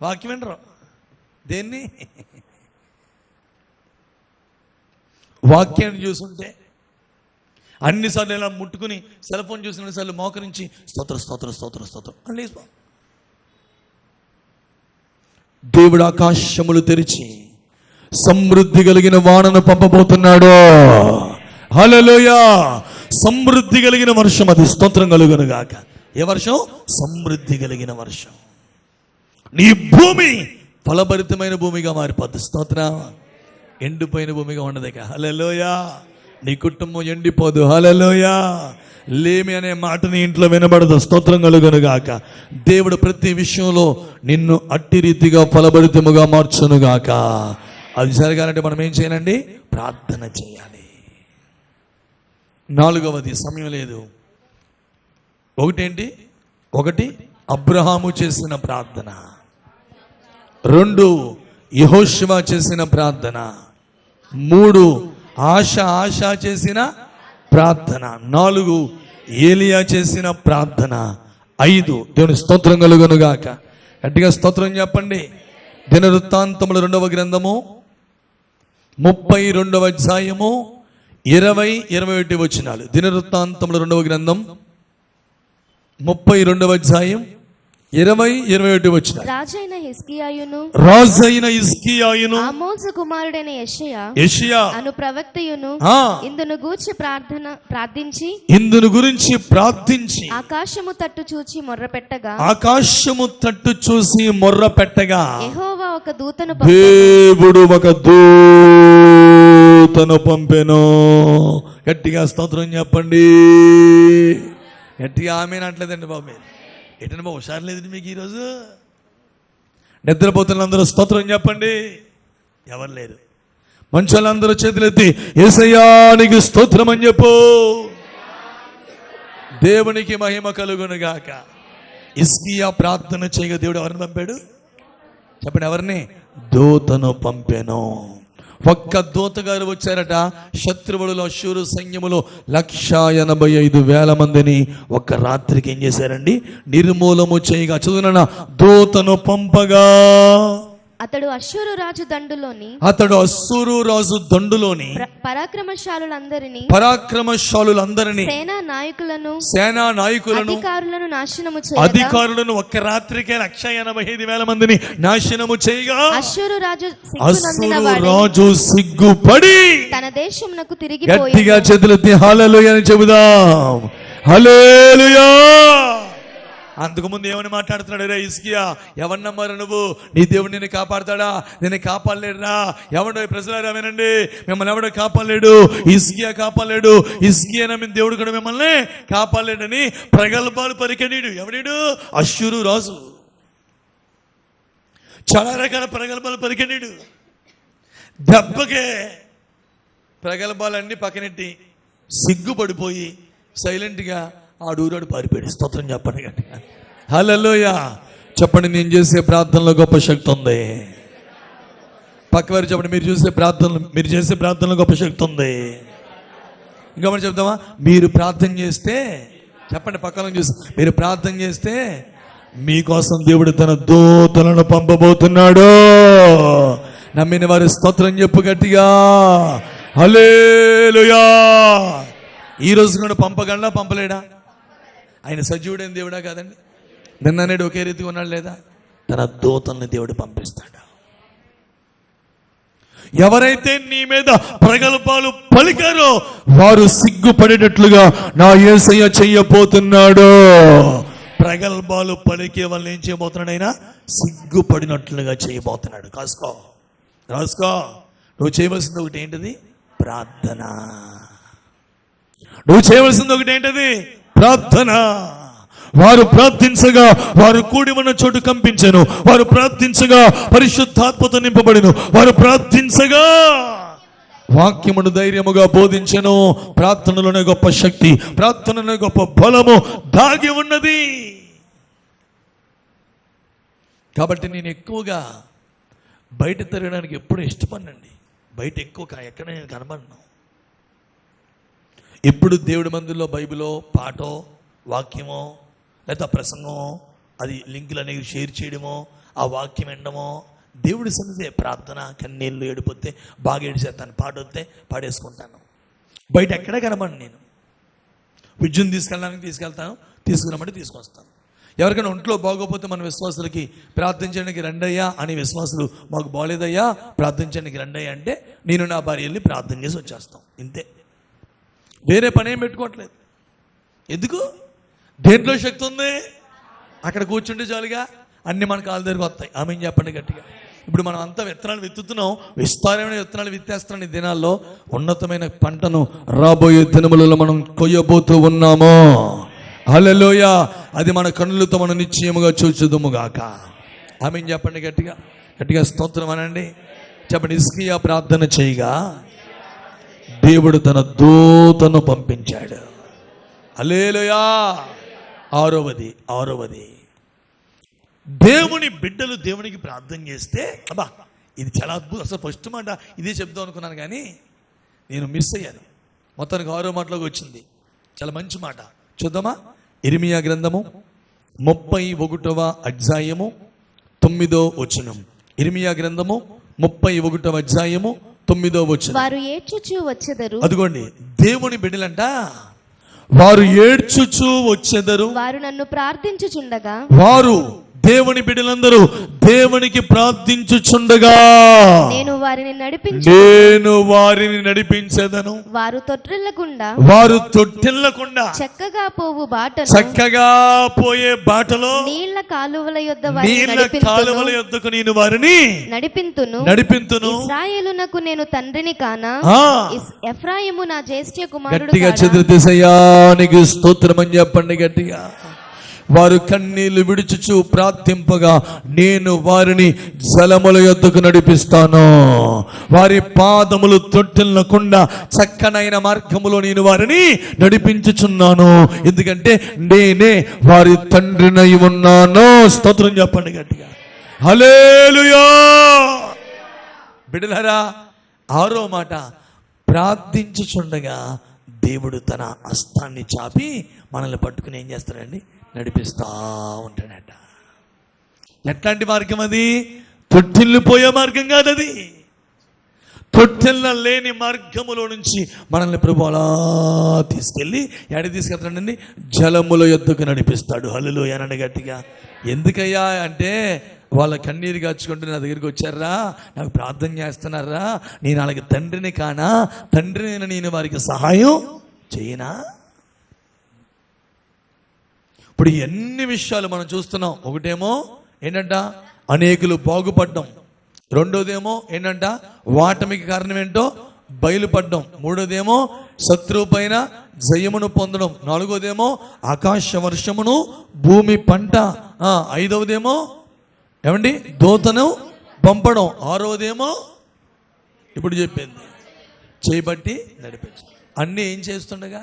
వాక్యం వినరు. దేన్ని? వాక్యాన్ని చూసుంటే అన్నిసార్లు ఇలా ముట్టుకుని సెల్ ఫోన్ చూసినసార్లు మోకరించి స్తోత్రం స్తోత్రం స్తోత్రం స్తోత్రం అని దేవుడు ఆకాశములు తెరిచి సమృద్ధి కలిగిన వానను పంపబోతున్నాడు. హల్లెలూయా. సమృద్ధి కలిగిన వర్షం, అది స్తోత్రం కలుగును గాక. ఏ వర్షం? సమృద్ధి కలిగిన వర్షం. నీ భూమి ఫలభరితమైన భూమిగా మారిపోద్ది. స్తోత్రం. ఎండిపోయిన భూమిగా ఉండదు. హల్లెలూయా. నీ కుటుంబం ఎండిపోదు. హల్లెలూయా. లేమి అనే మాట నీ ఇంట్లో వినబడదు. స్తోత్రం కలుగును గాక. దేవుడు ప్రతి విషయంలో నిన్ను అట్టి రీతిగా ఫలభరితముగా మార్చును గాక. అది జరగాలంటే మనం ఏం చేయాలండి? ప్రార్థన చేయాలి. 4వది, సమయం లేదు. ఒకటేంటి? 1 అబ్రహాము చేసిన ప్రార్థన, 2 యెహోషువ చేసిన ప్రార్థన, 3 ఆశ చేసిన ప్రార్థన, 4 ఏలియా చేసిన ప్రార్థన, 5 దేవుని స్తోత్రం కలుగును గాక. గట్టిగా స్తోత్రం చెప్పండి. దినవృత్తాంతముల 2వ గ్రంథము 32వ అధ్యాయము 20-21 వచనాలు. దినవృత్తాంతముల 2వ గ్రంథం 32వ అధ్యాయం 20-21 వచనాలు. రాజైన హిజ్కియాయును ఆమోజు కుమారుడైన యెషయా అను ప్రవక్తయును ఇందును గురించి ప్రార్థించి ఆకాశము తట్టు చూచి మొర్ర పెట్టగా యెహోవా దేవుడు ఒక దూతను పంపెను. గట్టిగా స్తోత్రం చెప్పండి. గట్టిగా ఆమేన్ అంటలేదండి బాబు. ఏంటంటే బాబు హుషారు లేదండి మీకు ఈరోజు? నిద్రపోతున్న అందరూ స్తోత్రం చెప్పండి. ఎవరు లేరు? మంచోళ్ళందరూ చేతులెత్తి యేసయ్యానికి స్తోత్రం అని చెప్పు. దేవునికి మహిమ కలుగును గాక. హిజ్కియా ప్రార్థన చేయగా దేవుడు ఎవరిని పంపాడు చెప్పండి? ఎవరిని? దూతను పంపెను. ఒక్క దూత గారు వచ్చారట. శత్రువులలో అష్షూరు సైన్యములో 185,000 మందిని ఒక్క రాత్రికి ఏం చేశారండి? నిర్మూలము చేయగా. చదువున దూతను పంపగా అతడు అష్షూరు రాజు దండులోని పరాక్రమశాలులందరినీ సేనా నాయకులను అధికారులను ఒక్క రాత్రికే 185,000 మందిని నాశనము చేయగా అష్షూరు రాజు సిగ్గుపడి తన దేశమునకు తిరిగి గట్టిగా చేతులెత్తి హల్లెలూయా అని చెబుదాం. హల్లెలూయా. అంతకుముందు ఏమని మాట్లాడుతున్నాడు? రే హిజ్కియా, ఎవరు నమ్మారు నువ్వు? నీ దేవుడు నిన్ను కాపాడతాడా? నిన్ను కాపాడలేడురా. ఎవడో ప్రజలారా వినండి, మిమ్మల్ని ఎవడో కాపాడలేడు. హిజ్కియా కాపాడలేడు. హిజ్కియా నమ్మిన దేవుడు కూడా మిమ్మల్ని కాపాడలేడని ప్రగల్భాలు పలికెనీడు. ఎవడీడు? అష్షూరు రాజు. చాలా రకాల ప్రగల్భాలు పలికెనీడు. దెబ్బకే ప్రగల్భాలన్నీ పక్కనెట్టి సిగ్గుపడిపోయి సైలెంట్గా ఆడూరాడు పారిపోయాడు. స్తోత్రం చెప్పండి గట్టిగా. హల్లెలూయా చెప్పండి. నేను చేసే ప్రార్థనలో గొప్ప శక్తి ఉంది. పక్కవారు చెప్పండి, మీరు చేసే ప్రార్థనలో గొప్ప శక్తి ఉంది. ఇంకా మనం చెప్తామా? మీరు ప్రార్థన చేస్తే చెప్పండి, పక్కన చూసి మీరు ప్రార్థన చేస్తే మీకోసం దేవుడు తన దూతలను పంపబోతున్నాడు. నమ్మిన వారి స్తోత్రం చెప్పు గట్టిగా. హల్లెలూయా. ఈ రోజు కూడా పంపగలడా పంపలేడా? ఆయన సజీవుడైన దేవుడా కాదండి? నిన్ననేడు ఒకే రీతిగా ఉన్నాడు లేదా? తన దూతల్ని దేవుడు పంపిస్తాడు. ఎవరైతే నీ మీద ప్రగల్భాలు పలికారో వారు సిగ్గుపడేటట్లుగా నా యేసయ్య చెయ్యబోతున్నాడు. ప్రగల్భాలు పలికే వాళ్ళు ఏం చేయబోతున్నాడు? ఆయన సిగ్గుపడినట్లుగా చేయబోతున్నాడు. కాసుకో. నువ్వు చేయవలసింది ఒకటి ఏంటిది? ప్రార్థన. నువ్వు చేయవలసింది ఒకటి ఏంటది? ప్రార్థన. వారు ప్రార్థించగా వారు కూడి ఉన్న చోటు కంపించెను. వారు ప్రార్థించగా పరిశుద్ధాత్మతో నింపబడిను. వారు ప్రార్థించగా వాక్యమును ధైర్యముగా బోధించెను. ప్రార్థనలోనే గొప్ప శక్తి, ప్రార్థనలోనే గొప్ప బలము దాగి ఉన్నది. కాబట్టి నేను ఎక్కువగా బయట తిరగడానికి ఎప్పుడు ఇష్టపడినండి. బయట ఎక్కువ ఎక్కడ నేను కనబడను. ఎప్పుడు దేవుడి మందిరంలో బైబిలో పాటో వాక్యమో లేదా ప్రసంగమో అది లింకులు అనేవి షేర్ చేయడమో ఆ వాక్యం వినడమో దేవుడి సన్నిధే ప్రార్థన కన్నీళ్ళు ఏడిపోతే బాగా ఏడిచేస్తాను, పాట వస్తే పాడేసుకుంటాను. బయట ఎక్కడే కనబడి నేను విద్యుని తీసుకెళ్ళడానికి తీసుకురమ్మంటే తీసుకొస్తాను. ఎవరికైనా ఒంట్లో బాగోపోతే మన విశ్వాసులకి ప్రార్థించడానికి రండయ్యా అని విశ్వాసులు మాకు బాగలేదయ్యా ప్రార్థించడానికి రండయ్యా అంటే నేను నా భార్య వెళ్ళి ప్రార్థన చేసి వచ్చేస్తాం. ఇంతే, వేరే పని ఏం పెట్టుకోవట్లేదు. ఎందుకు? దేంట్లో శక్తి ఉంది? అక్కడ కూర్చుంటే చాలుగా అన్ని మన కాళ్ళ దగ్గరకు వస్తాయి. ఆమె చెప్పండి గట్టిగా. ఇప్పుడు మనం అంతా విత్తనాలు విత్తుతున్నాం, విస్తారమైన విత్తనాలు విత్తేస్తున్నాం. ఈ దినాల్లో ఉన్నతమైన పంటను రాబోయే దినములలో మనం కొయ్యబోతూ ఉన్నాము. హల్లెలూయా. అది మన కన్నులతో మనం నిశ్చయముగా చూచుదుముగాక. ఆమె చెప్పండి గట్టిగా. గట్టిగా స్తోత్రం అనండి. చెప్పండి. హిజ్కియా ప్రార్థన చేయగా దేవుడు తన దూతను పంపించాడు. హల్లెలూయా. ఆరవది దేవుని బిడ్డలు దేవునికి ప్రార్థన చేస్తే, అబ్బా ఇది చాలా అద్భుతం. అసలు ఫస్ట్ మాట ఇదే చెప్దాం అనుకున్నాను కానీ నేను మిస్ అయ్యాను. మొత్తానికి 6వ మాటలోకి వచ్చింది. చాలా మంచి మాట చూద్దామా? ఇర్మియా గ్రంథము 31వ అధ్యాయము 9వ వచనం. ఇర్మియా గ్రంథము 31వ అధ్యాయము 9వ వచనం. వారు ఏడ్చుచూ వచ్చెదరు. అదిగోండి, దేవుని బిడ్డలంట వారు ఏడ్చుచూ వచ్చెదరు. వారు నన్ను ప్రార్థించుచుండగా, వారు దేవుని బిడ్డలందరూ దేవునికి ప్రార్థించుచుండగా నేను వారిని నడిపించేదను. వారు తొట్టిల్లకుండా చక్కగా పోయే బాటలో నీళ్ల కాలువల యొద్దకు నేను వారిని నడిపింతును. ఇశ్రాయేలునకు నేను తండ్రిని కానా? ఎఫ్రాయిము నా జ్యేష్ఠ కుమారుడు. గట్టిగా చదివితేసయానికి స్తోత్రం అని చెప్పండి గట్టిగా. వారు కన్నీళ్లు విడుచుచు ప్రార్థింపగా నేను వారిని జలముల యొద్దకు నడిపిస్తాను. వారి పాదములు తొట్టిల్లకుండా చక్కనైన మార్గములో నేను వారిని నడిపించుచున్నాను. ఎందుకంటే నేనే వారి తండ్రినై ఉన్నాను. స్తోత్రం చెప్పండి గట్టిగా. హల్లెలూయా. బిడ్డలారా, 6వ మాట, ప్రార్థించుచుండగా దేవుడు తన హస్తాన్ని చాపి మనల్ని పట్టుకుని ఏం చేస్తాడండి? నడిపిస్తా ఉంటాడట. ఎట్లాంటి మార్గం అది? తొట్టిల్లిపోయే మార్గం కాదు అది. తొట్టిల్ల లేని మార్గములో నుంచి మనల్ని ప్రభు అలా తీసుకెళ్ళి ఎక్కడికి తీసుకెళ్తాడండి? జలముల యొద్దకు నడిపిస్తాడు. హల్లెలూయా అనండి గట్టిగా. ఎందుకయ్యా అంటే వాళ్ళ కన్నీరు కాచుకుంటూ నా దగ్గరికి వచ్చారా, నాకు ప్రార్థన చేస్తున్నారా, నేను వాళ్ళకి తండ్రిని కానా? తండ్రిని నేను వారికి సహాయం చేయనా? ఇప్పుడు ఎన్ని విషయాలు మనం చూస్తున్నాం. ఒకటేమో ఏంటంట అనేకులు బాగుపడ్డం, రెండోదేమో ఏంటంట వాటమికి కారణం ఏంటో బయలుపడ్డం, మూడోదేమో శత్రువు పైన జయమును పొందడం, నాలుగోదేమో ఆకాశ వర్షమును భూమి పంట, ఐదవదేమో ఏమండి దూతను పంపడం, ఆరవదేమో ఇప్పుడు చెప్పింది చేయబట్టి నడిపించు. అన్నీ ఏం చేస్తుండగా?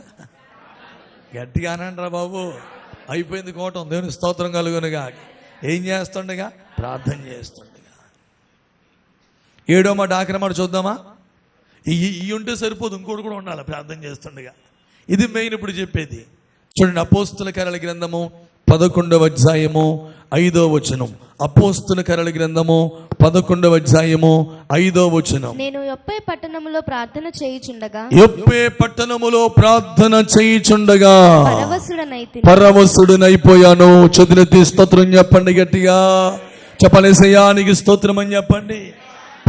గట్టిగా అనండ్రా బాబు, అయిపోయింది కోటం. దేవుని స్తోత్రం కలుగునుగా. ఏం చేస్తుండగా? ప్రార్థన చేస్తుండగా. 7వ మాట ఆఖరి మాట చూద్దామా? ఈ ఉంటే సరిపోదు, ఇంకోటి కూడా ఉండాలి ప్రార్థన చేస్తుండగా. ఇది మెయిన్ ఇప్పుడు చెప్పేది. చూడండి, అపోస్తుల కార్యాల గ్రంథము 11వ అధ్యాయము 5వ వచనం. అపోస్తుల కార్యాల గ్రంథము 11వ అధ్యాయము 5వ వచనం. నేను యొప్పే పట్టణములో ప్రార్థన చేయుచుండగా పరవశుడనైపోయాను. చదివితే స్తోత్రం చెప్పండి గట్టిగా. చెప్పలేసయానికి స్తోత్రం అని చెప్పండి.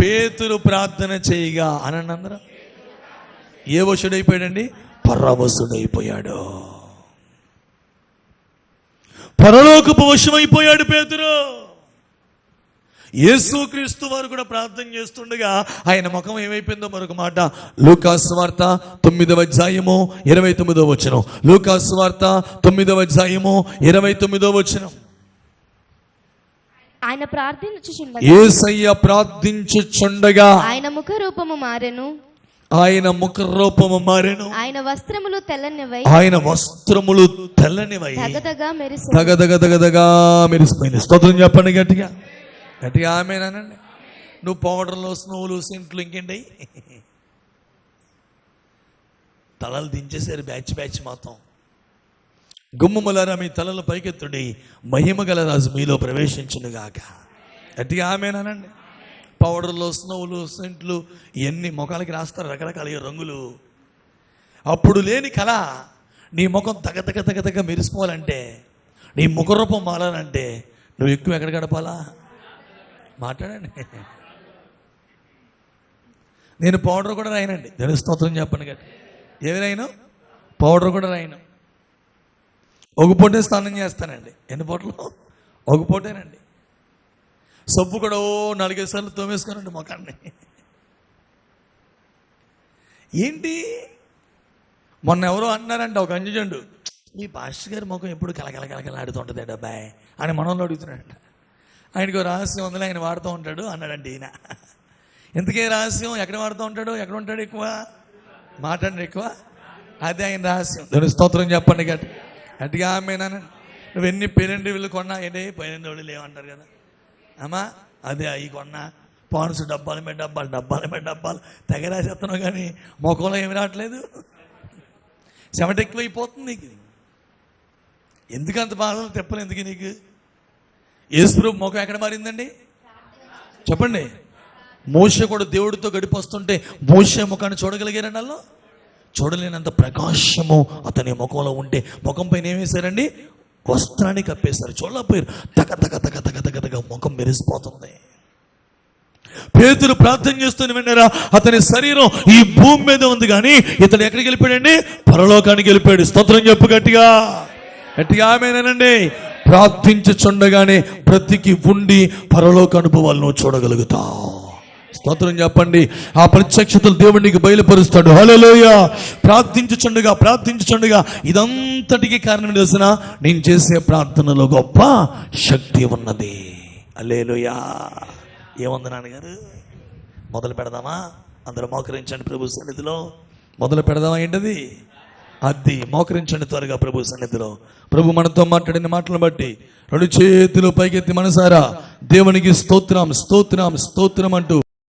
పేతురు ప్రార్థన చేయగా అనండి అందరం. ఏ వశుడైపోయాడండి? పరవశుడైపోయాడు. పరలోకపు వశమైపోయాడు పేతురు. యేసుక్రీస్తు వారు కూడా ప్రార్థన చేస్తుండగా ఆయన ముఖం ఏమైపోయిందో మరొక మాట. లూకాసు సువార్త 9వ అధ్యాయము 29వ వచనం. లూకాసు సువార్త 9వ అధ్యాయము 29వ వచనం. ఆయన ప్రార్థించుచుండగా, యేసయ్య ప్రార్థించుచుండగా ఆయన ముఖ రూపము మారెను. ఆయన ముఖ రూపము మారెను. ఆయన వస్త్రములు తెల్లనివై దగదగదగదగా మెరిసిపోయింది. స్తోత్రం చెప్పండి గట్టిగా. గట్టిగా ఆమేన్ అనండి. నువ్వు పౌడర్లు, స్నోవులు, సెంట్లు ఇంకేంటి తలలు దించేశారు బ్యాచ్ మొత్తం. గుమ్మములారా మీ తలలు పైకెత్తుడి, మహిమ గల రాజు మీలో ప్రవేశించునుగాక. గట్టిగా ఆమేనండి. పౌడర్లు, స్నోవులు, సెంట్లు ఇవన్నీ ముఖాలకి రాస్తారు, రకరకాల రంగులు. అప్పుడు లేని కళ నీ ముఖం తగ మెరిసిపోవాలంటే, నీ ముఖరూపం మారాలంటే నువ్వు ఎక్కువ ఎక్కడ గడపాలా? మాట్లాడండి. నేను పౌడర్ కూడా రాయనండి, దేవుని స్తోత్రం చెప్పండి. గట్టి ఏమి రాయను? పౌడర్ కూడా రాయను. ఒక పూటే స్నానం చేస్తానండి. ఎన్ని పూటలు? ఒక పూటేనండి. సబ్బు కూడా 4-5 సార్లు తోమేసుకోనండి ముఖాన్ని. ఏంటి మొన్న ఎవరో అన్నారంట, ఒక అంజుజండు, ఈ పాస్టర్ గారి ముఖం ఎప్పుడు కలకలకలకలాడుతుంటుంది డబ్బాయ్ అని మనోళ్ళు అడుగుతున్నాడంట. ఆయనకు రహస్యం ఉందని ఆయన వాడుతూ ఉంటాడు అన్నాడండి ఈయన. ఎందుకే రహస్యం? ఎక్కడ వాడుతూ ఉంటాడు? ఎక్కడ ఉంటాడు ఎక్కువ? మాట్లాడండి ఎక్కువ. అదే ఆయన రహస్యం. దేవుని స్తోత్రం చెప్పండి. గట్టిగా ఆమేనండి. నువ్వు ఎన్ని పేరెంట్ వీళ్ళు కొన్నా ఏంటి, పేరెంట్ వాళ్ళు లేవంటారు కదా అమ్మా, అదే అవి కొన్నా పాన్స్ డబ్బాల మీద డబ్బాలు తెగరాసేస్తున్నావు, కానీ మొఖంలో ఏమి రావట్లేదు. చెమట ఎక్కువైపోతుంది నీకు. ఎందుకు అంత బాధలు తెప్పలు ఎందుకు నీకు? యేసుప్రభు ముఖం ఎక్కడ మారిందండి చెప్పండి. మోషే కూడా దేవుడితో గడిపొస్తుంటే మోషే ముఖాన్ని చూడగలిగారండి? వాళ్ళు చూడలేనంత ప్రకాశము అతని ముఖంలో ఉంటే ముఖం పైన ఏం వేశారండి? వస్త్రాన్ని కప్పేశారు. చూడలేకపోయారు. తగ ముఖం మెరిసిపోతుంది. పేతురు ప్రార్థన చేస్తూనే విన్నారా, అతని శరీరం ఈ భూమి మీద ఉంది, కానీ ఇతడు ఎక్కడికి వెళ్ళిపోయాడండి? పరలోకానికి వెళ్ళిపోయాడు. స్తోత్రం చెప్పు గట్టిగా ఆమేనండి. ప్రార్థించుచుండగానే బ్రతికి ఉండి పరలోక అనుభవాలను నువ్వు చూడగలుగుతావు. స్తోత్రం చెప్పండి. ఆ ప్రత్యక్షతలు దేవుడికి బయలుపరుస్తాడు. హల్లెలూయా. ప్రార్థించుచుండగా ఇదంతటికి కారణం తెలిసిన నేను చేసే ప్రార్థనలో గొప్ప శక్తి ఉన్నది. హల్లెలూయా. ఏముంది నాన్నగారు? మొదలు పెడదామా? అందరూ మోకరించండి ప్రభు సన్నిధిలో. మొదలు పెడదామా? ఏంటది? అది మోకరించండి త్వరగా ప్రభు సన్నిధిలో. ప్రభు మనతో మాట్లాడిన మాటలను బట్టి 2 చేతులు పైకెత్తి మనసారా దేవునికి స్తోత్రం అంటూ